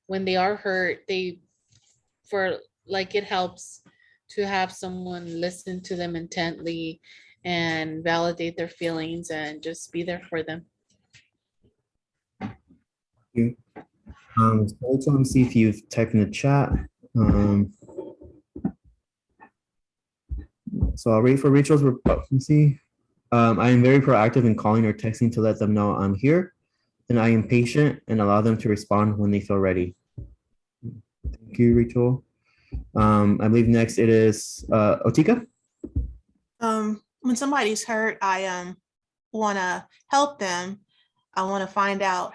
when they are hurt, it helps to have someone listen to them intently and validate their feelings and just be there for them. So let's let me see if you've typed in the chat. So I'll wait for Rachel's. Let me see. I am very proactive in calling or texting to let them know I'm here, and I am patient and allow them to respond when they feel ready. Thank you, Rachel. I believe next it is Otika. When somebody's hurt, I want to help them. I want to find out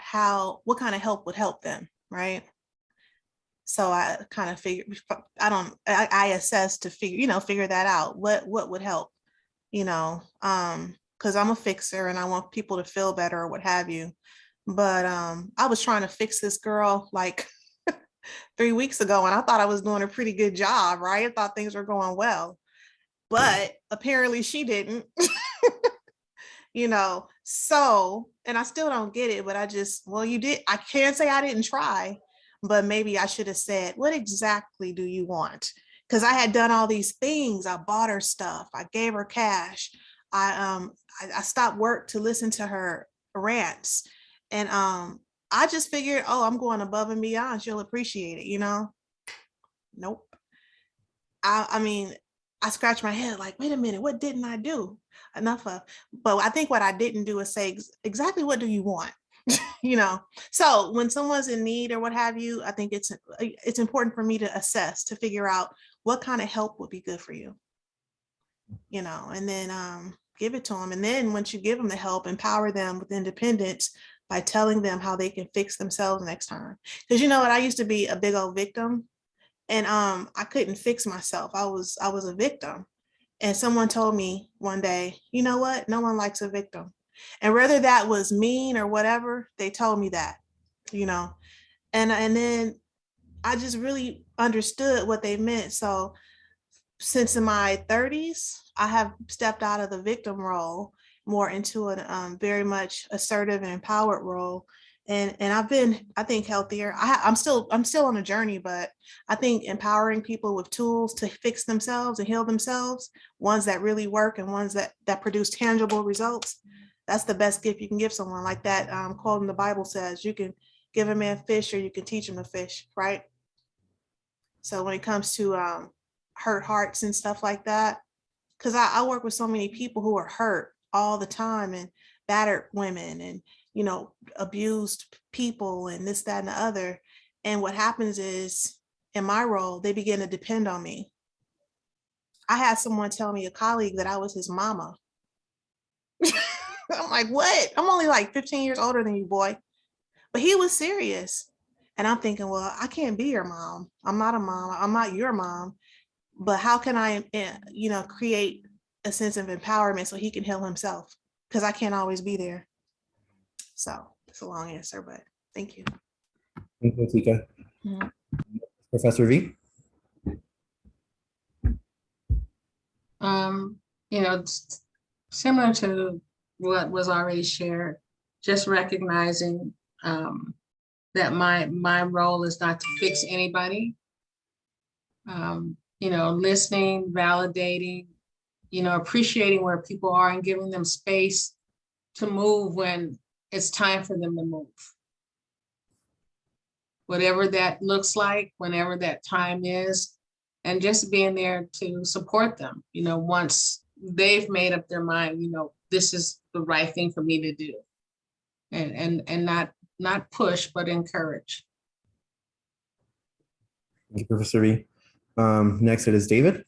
what kind of help would help them, right? So I kind of I assess to figure that out. What would help, because I'm a fixer and I want people to feel better or what have you. But I was trying to fix this girl like 3 weeks ago, and I thought I was doing a pretty good job, right? I thought things were going well, but apparently she didn't. So, and I still don't get it, but you did. I can't say I didn't try, but maybe I should have said, what exactly do you want? Because I had done all these things. I bought her stuff. I gave her cash. I stopped work to listen to her rants. And I just figured, I'm going above and beyond. She'll appreciate it, Nope. I mean, I scratched my head like, wait a minute, what didn't I do? But I think what I didn't do is say exactly what do you want? So when someone's in need or what have you, I think it's important for me to assess, to figure out what kind of help would be good for you, and then give it to them. And then once you give them the help, empower them with independence by telling them how they can fix themselves next time. Because you know what, I used to be a big old victim, and I couldn't fix myself. I was a victim. And someone told me one day, you know what? No one likes a victim. And whether that was mean or whatever, they told me that, and then I just really understood what they meant. So since in my 30s, I have stepped out of the victim role more into a very much assertive and empowered role. And I've been, I think, healthier. I'm still on a journey, but I think empowering people with tools to fix themselves and heal themselves, ones that really work and ones that produce tangible results, that's the best gift you can give someone. Like that quote in the Bible says, you can give a man fish or you can teach him to fish, right? So when it comes to hurt hearts and stuff like that, because I work with so many people who are hurt all the time, and battered women, and abused people, and this, that, and the other. And what happens is, in my role, they begin to depend on me. I had someone tell me, a colleague, that I was his mama. I'm like, what? I'm only like 15 years older than you, boy. But he was serious. And I'm thinking, well, I can't be your mom. I'm not a mom. I'm not your mom. But how can I, create a sense of empowerment so he can heal himself? Because I can't always be there. So it's a long answer, but thank you. Thank you, Tika. Mhm. Professor V. It's similar to what was already shared, just recognizing that my role is not to fix anybody. Listening, validating, appreciating where people are and giving them space to move when it's time for them to move. Whatever that looks like, whenever that time is, and just being there to support them, once they've made up their mind, this is the right thing for me to do. And not push, but encourage. Thank you, Professor V. Next it is David.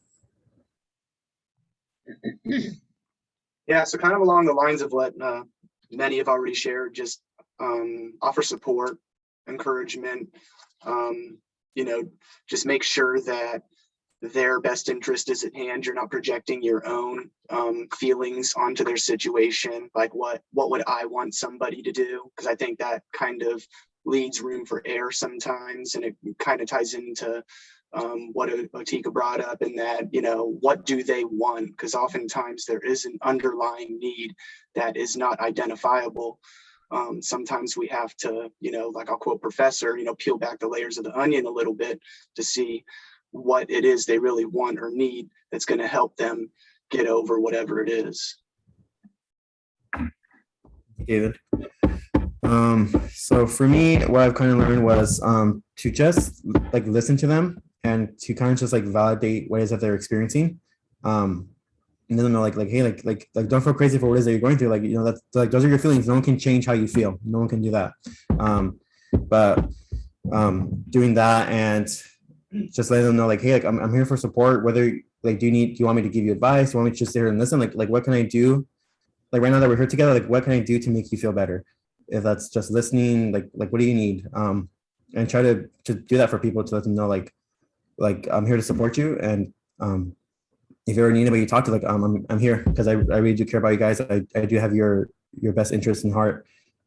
Yeah, so kind of along the lines of what many have already shared, just offer support, encouragement, just make sure that their best interest is at hand. You're not projecting your own feelings onto their situation, like what would I want somebody to do? Because I think that kind of leaves room for error sometimes, and it kind of ties into what Otika brought up, in that, what do they want? Because oftentimes there is an underlying need that is not identifiable. Sometimes we have to, like I'll quote Professor, peel back the layers of the onion a little bit to see what it is they really want or need that's going to help them get over whatever it is. David. So for me, what I've kind of learned was to just like listen to them and to kind of just like validate what it is that they're experiencing. And then know like hey like don't feel crazy for what it is that you're going through. Like, you know, that's like those are your feelings. No one can change how you feel. No one can do that. But doing that and just letting them know like, hey, like I'm here for support. Whether like do you want me to give you advice? Do you want me to just sit here and listen? Like what can I do? Like right now that we're here together, like what can I do to make you feel better? If that's just listening, like what do you need? And try to do that for people, to let them know like I'm here to support you. And if you ever need anybody to talk to, like I'm here because I really do care about you guys. I do have your best interest in heart,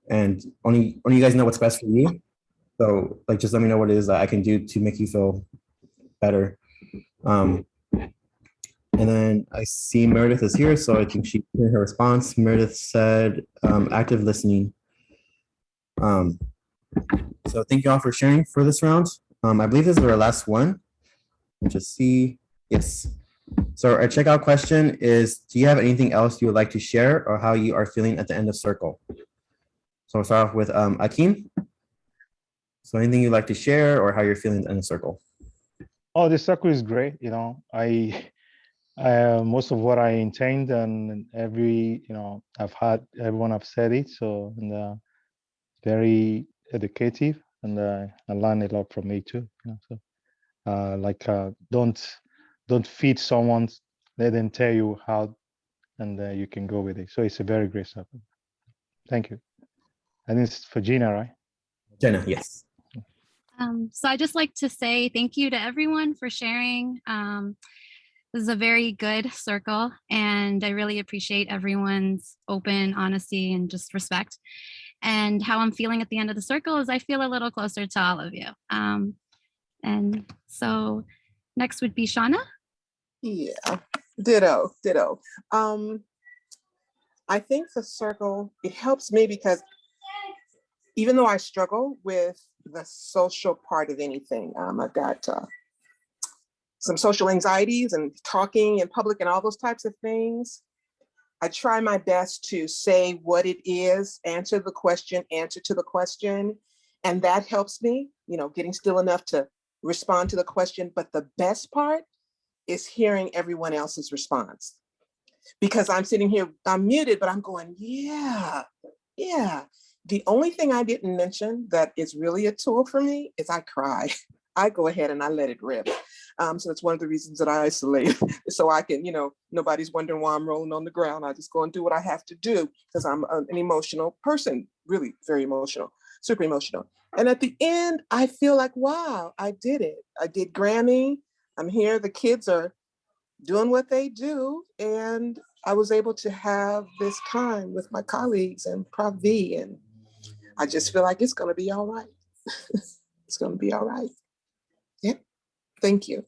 and only you guys know what's best for you. So like just let me know what it is that I can do to make you feel better. And then I see Meredith is here, so I think she put her response. Meredith said active listening. So thank you all for sharing for this round. I believe this is our last one. Just see, yes. So our checkout question is, do you have anything else you would like to share or how you are feeling at the end of circle? So we'll start off with Akeem. So anything you'd like to share or how you're feeling at the end of circle? Oh, this circle is great. You know, I most of what I intend and everyone have said it. So, and very educative, and I learned a lot from it too. You know, so don't feed someone, let them tell you how, and you can go with it. So it's a very great circle. Thank you. And it's for Gina, right? Jenna, yes. So I just like to say thank you to everyone for sharing. This is a very good circle, and I really appreciate everyone's open honesty and just respect. And how I'm feeling at the end of the circle is I feel a little closer to all of you. And so next would be Shauna. Yeah, ditto. I think the circle, it helps me because even though I struggle with the social part of anything, I've got some social anxieties and talking in public and all those types of things. I try my best to say what it is, answer to the question, and that helps me, you know, getting still enough to respond to the question. But the best part is hearing everyone else's response, because I'm sitting here, I'm muted, but I'm going, yeah. The only thing I didn't mention that is really a tool for me is I cry. I go ahead and I let it rip. So that's one of the reasons that I isolate, so I can, you know, nobody's wondering why I'm rolling on the ground. I just go and do what I have to do because I'm an emotional person, really very emotional, super emotional. And at the end, I feel like, wow, I did it. I did Grammy. I'm here. The kids are doing what they do. And I was able to have this time with my colleagues and Prof V. And I just feel like it's going to be all right. It's going to be all right. Yeah. Thank you.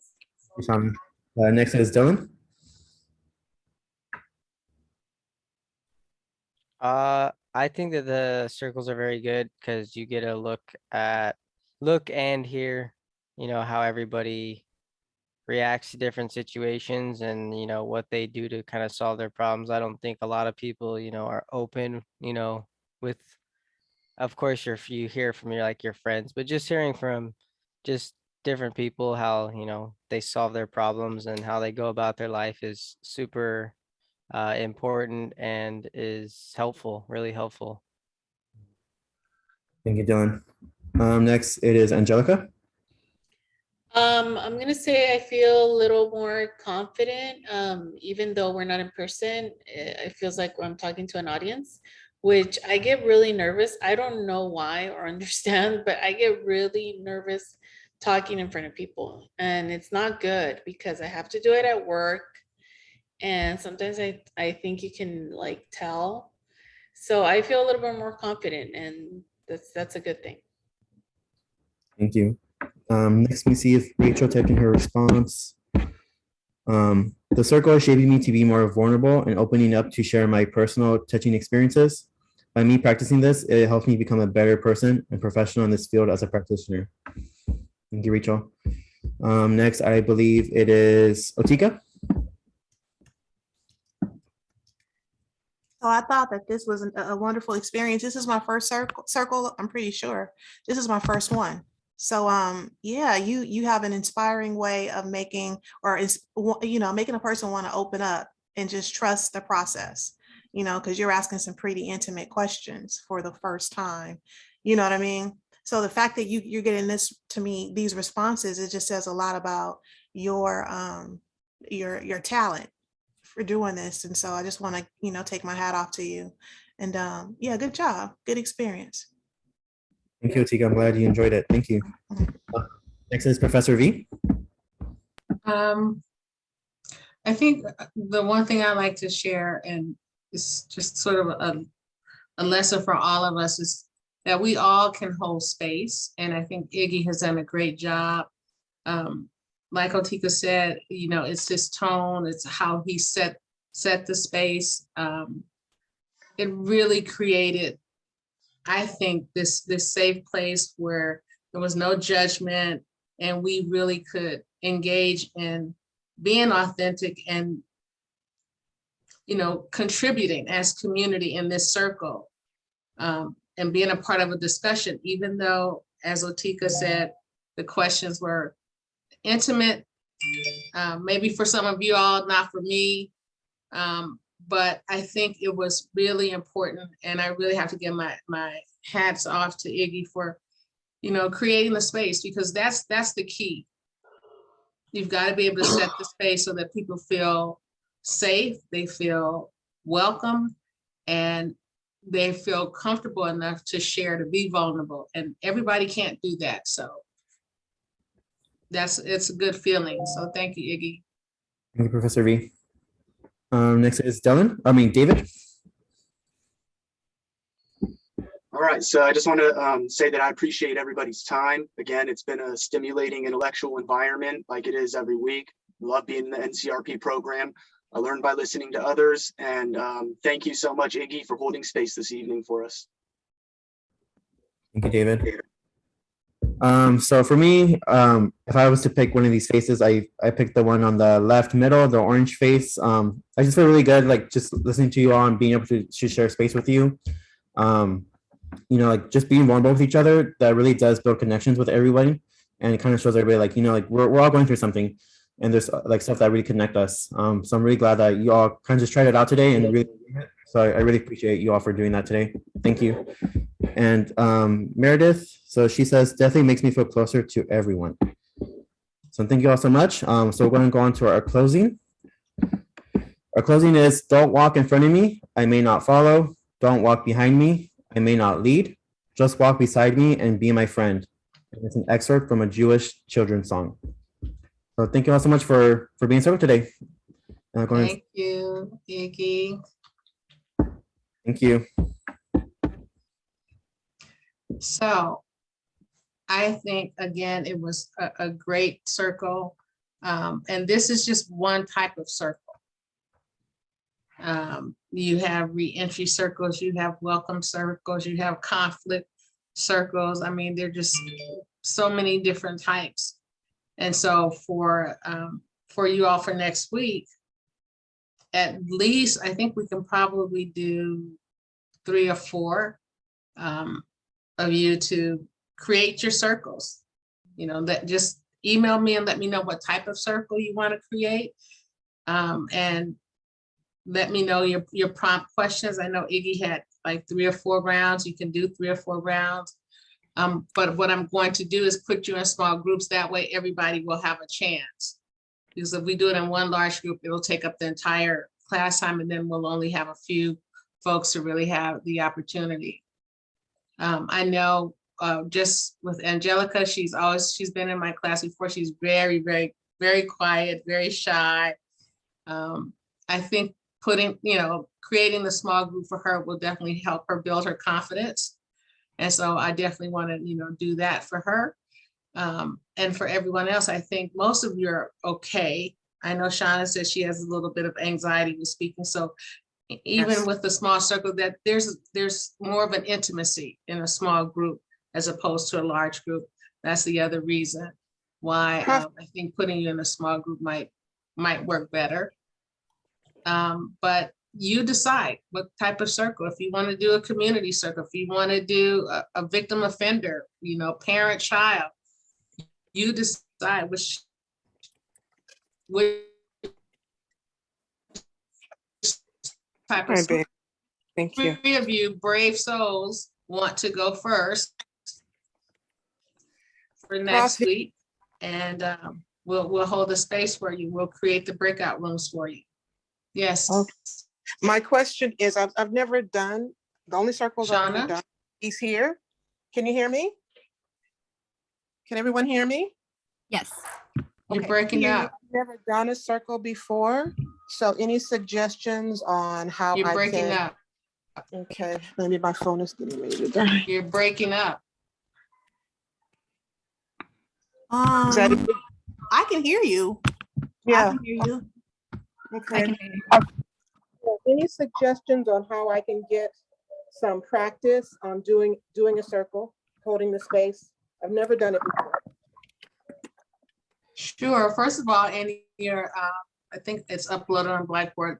Next is Dylan. I think that the circles are very good because you get a look and hear, you know, how everybody reacts to different situations and, you know, what they do to kind of solve their problems. I don't think a lot of people, you know, are open, you know, with, of course, you hear from your friends, but just hearing from just different people, how, you know, they solve their problems and how they go about their life is super important and is helpful, really helpful. Thank you, Dylan. Next, it is Angelica. I'm gonna say I feel a little more confident, even though we're not in person. It feels like I'm talking to an audience, which I get really nervous. I don't know why or understand, but I get really nervous talking in front of people, and it's not good because I have to do it at work, and sometimes I think you can like tell. So I feel a little bit more confident, and that's a good thing. Thank you. Next, we see if Rachel typed in her response. The circle is shaping me to be more vulnerable and opening up to share my personal touching experiences. By me practicing this, it helps me become a better person and professional in this field as a practitioner. Thank you, Rachel. Next, I believe it is Otika. So I thought that this was a wonderful experience. This is my first circle. I'm pretty sure this is my first one. So yeah, you have an inspiring way of making, or is, you know, making a person want to open up and just trust the process, you know, because you're asking some pretty intimate questions for the first time. You know what I mean? So the fact that you're getting this, to me, these responses, it just says a lot about your talent for doing this. And so I just want to, you know, take my hat off to you. And yeah, good job. Good experience. Thank you, Tika. I'm glad you enjoyed it. Thank you. Next is Professor V. I think the one thing I like to share, and it's just sort of a lesson for all of us, is that we all can hold space. And I think Iggy has done a great job. Like Otika said, you know, it's his tone, it's how he set the space. It really created, I think, this safe place where there was no judgment, and we really could engage in being authentic and, you know, contributing as community in this circle, and being a part of a discussion, even though, as Otika said, the questions were intimate, maybe for some of you all, not for me, but I think it was really important, and I really have to give my hats off to Iggy for, you know, creating the space, because that's the key. You've got to be able to set the space so that people feel safe, they feel welcome, and they feel comfortable enough to share, to be vulnerable, and everybody can't do that. So it's a good feeling. So thank you, Iggy. Thank you, Professor V. Next is David. All right, so I just want to say that I appreciate everybody's time. Again, it's been a stimulating intellectual environment like it is every week. Love being in the NCRP program. I learned by listening to others, and thank you so much, Iggy, for holding space this evening for us. Thank you, David. So for me, if I was to pick one of these faces, I picked the one on the left middle, the orange face. I just feel really good, like just listening to you all and being able to share space with you. You know, like just being vulnerable with each other, that really does build connections with everybody, and it kind of shows everybody, like, you know, like we're all going through something, and there's like stuff that really connect us. So I'm really glad that you all kind of just tried it out today, and really, so I really appreciate you all for doing that today. Thank you. And Meredith, so she says, definitely makes me feel closer to everyone. So thank you all so much. So we're going to go on to our closing. Our closing is, don't walk in front of me, I may not follow. Don't walk behind me, I may not lead. Just walk beside me and be my friend. And it's an excerpt from a Jewish children's song. So thank you all so much for being so today. Thank you, Iggy. Thank you. So I think, again, it was a great circle. And this is just one type of circle. You have re-entry circles, you have welcome circles, you have conflict circles. I mean, they're just so many different types. And so for you all for next week, at least I think we can probably do 3 or 4 of you to create your circles. You know, that just email me and let me know what type of circle you want to create. And let me know your prompt questions. I know Iggy had like 3 or 4 rounds. You can do 3 or 4 rounds. But what I'm going to do is put you in small groups. That way everybody will have a chance. Because if we do it in one large group, it'll take up the entire class time, and then we'll only have a few folks to really have the opportunity. I know just with Angelica, she's been in my class before. She's very, very, very quiet, very shy. I think creating the small group for her will definitely help her build her confidence. And so I definitely want to, do that for her. And for everyone else, I think most of you are okay. I know Shauna said she has a little bit of anxiety with speaking. So even with the small circle, that there's more of an intimacy in a small group as opposed to a large group. That's the other reason why I think putting you in a small group might work better. But you decide what type of circle. If you want to do a community circle, if you want to do a victim offender, you know, parent child, you decide which type All of right, circle. babe. Thank you. 3 of you brave souls want to go first for next Cross- week, and we'll hold a space for you. We'll create the breakout rooms for you. Yes. Okay. My question is, I've never done, the only circles I've ever Shauna? done, he's here. Can you hear me? Can everyone hear me? Yes. You're Okay, breaking hear you. up. I've never done a circle before. So any suggestions on how You're I breaking can? up. Okay, maybe my phone is getting ready to die. You're breaking up. Is that it? I can hear you. I Yeah, can hear you. I okay. can hear you. Any suggestions on how I can get some practice on doing a circle, holding the space? I've never done it before. Sure. First of all, in your, I think it's uploaded on Blackboard.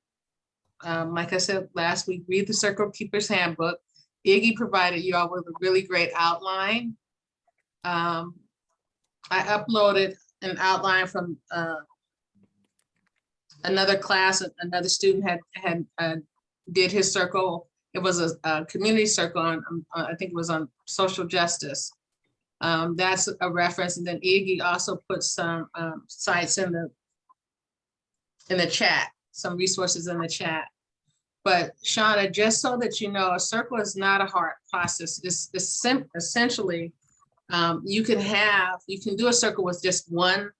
Like I said last week, read the Circle Keeper's Handbook. Iggy provided you all with a really great outline. I uploaded an outline from another class. Another student had did his circle. It was a community circle on, I think it was on social justice. That's a reference. And then Iggy also put some sites in the chat, some resources in the chat. But Shauna, just so that you know, a circle is not a hard process. It's essentially, you can do a circle with just one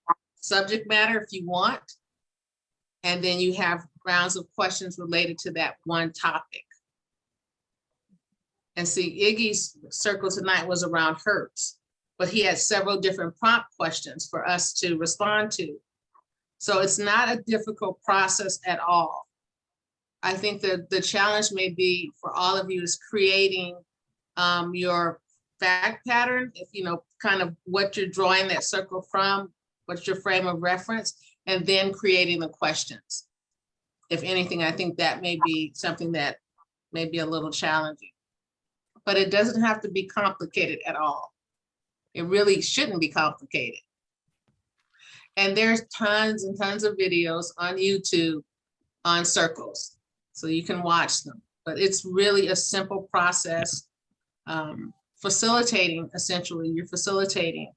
subject matter if you want. And then you have rounds of questions related to that one topic. And see, Iggy's circle tonight was around hurts, but he had several different prompt questions for us to respond to. So it's not a difficult process at all. I think that the challenge may be for all of you is creating your fact pattern, if you know, kind of what you're drawing that circle from, what's your frame of reference, and then creating the questions. If anything, I think that may be something that may be a little challenging, but it doesn't have to be complicated at all. It really shouldn't be complicated. And there's tons and tons of videos on YouTube on circles, so you can watch them. But it's really a simple process. Facilitating, essentially, you're facilitating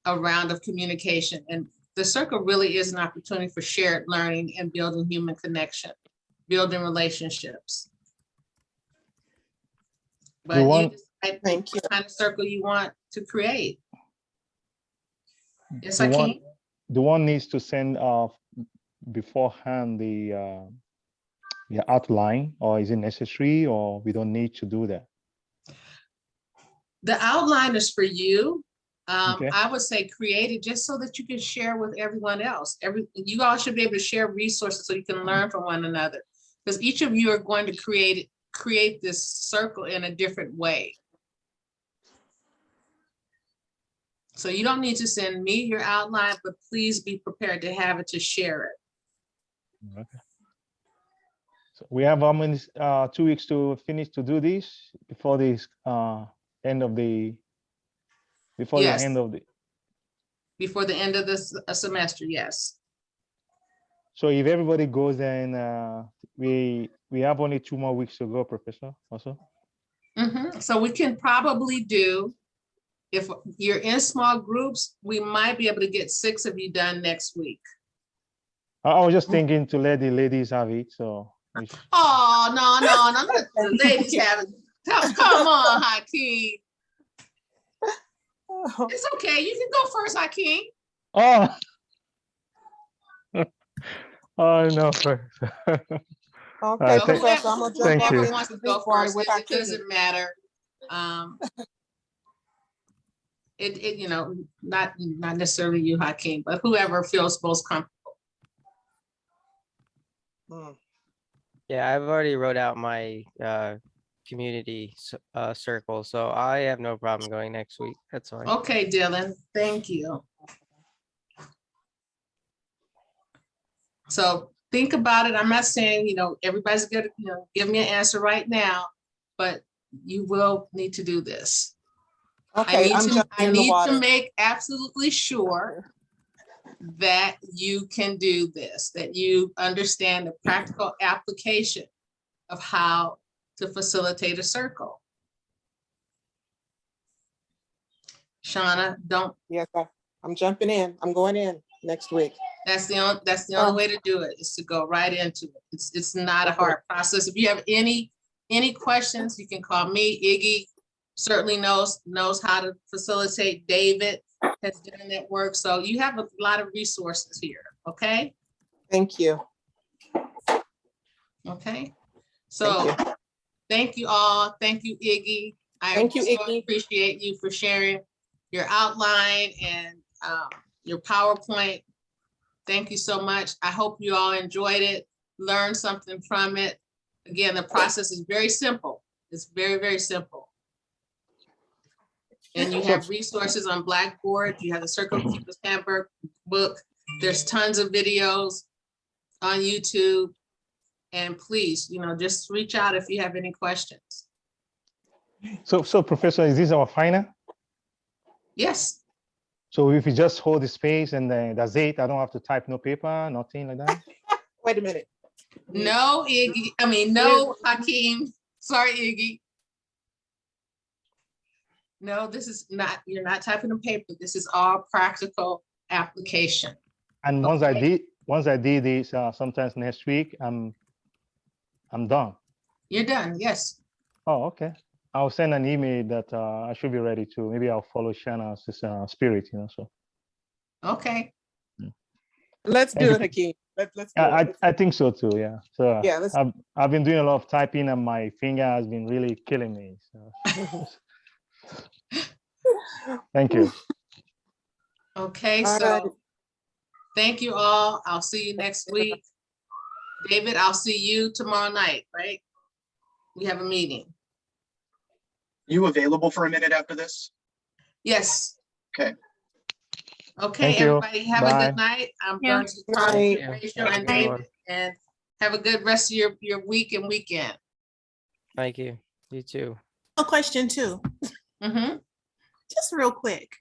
a round of communication. And the circle really is an opportunity for shared learning and building human connection, building relationships. But you decide Thank you. what kind of circle you want to create. Yes, The I one, can. the one needs to send beforehand the outline, or is it necessary, or we don't need to do that? The outline is for you. Okay. I would say create it just so that you can share with everyone else. You all should be able to share resources so you can learn from one another, because each of you are going to create this circle in a different way. So you don't need to send me your outline, but please be prepared to have it to share it. Okay. So we have how many 2 weeks to finish to do this before this end of the Yes. end of the. Before the end of this semester, yes. So if everybody goes, then we have only 2 more weeks to go, Professor. Also. So we can probably do, if you're in small groups, we might be able to get 6 of you done next week. I was just thinking to let the ladies have it. So. Oh, no, let the ladies have it. Come on, Hakeem. It's okay. You can go first, Hakeem. Oh. Oh no. Okay, So Professor, I'm gonna jump off whoever into wants the to go deep water first, with it Hakeem. doesn't matter. You know, not necessarily you, Hakeem, but whoever feels most comfortable. Yeah, I've already wrote out my community circle, so I have no problem going next week. That's fine. Okay, Dylan, thank you. So think about it. I'm not saying, everybody's gonna, give me an answer right now, but you will need to do this. Okay, I'm I jumping in the need to water. make absolutely sure that you can do this, that you understand the practical application of how to facilitate a circle. Shauna, don't, Yes, I'm jumping in. I'm going in next week. that's the only way to do it, is to go right into it. It's not a hard process. If you have any questions, you can call me. Iggy certainly knows how to facilitate. David has done that work. So you have a lot of resources here, okay? Thank you. Okay. So thank you all. Thank you, Iggy. Thank you, so Iggy. appreciate you for sharing your outline and your PowerPoint. Thank you so much. I hope you all enjoyed it, learned something from it. Again, the process is very simple. It's very, very simple. And you have resources on Blackboard. You have the Circle Keepers Handbook book. There's tons of videos on YouTube. And please, just reach out if you have any questions. So Professor, is this our final? Yes. So if you just hold the space and then that's it, I don't have to type no paper, nothing like that? Wait a minute. No, Iggy. I mean, no, Hakeem. Sorry, Iggy. No, this is not, you're not typing on paper. This is all practical application. And once I did this, sometimes next week, I'm done. You're done, yes. Oh, okay. I'll send an email that I should be ready to. Maybe I'll follow Shanna's spirit, so. Okay. Let's Thank do you. it, Hakeem. Let's do it. I think so too, yeah. So Yeah, let's- I've been doing a lot of typing and my finger has been really killing me. So. Thank you. Okay, All so right. thank you all. I'll see you next week. David, I'll see you tomorrow night, right? We have a meeting. You available for a minute after this? Yes. Okay. Okay, Thank you. everybody, have a good night. I'm Yeah. Burns, Rachel, Have a and good David, one. and have a good rest of your week and weekend. Thank you. You too. A question too, Mhm. just real quick.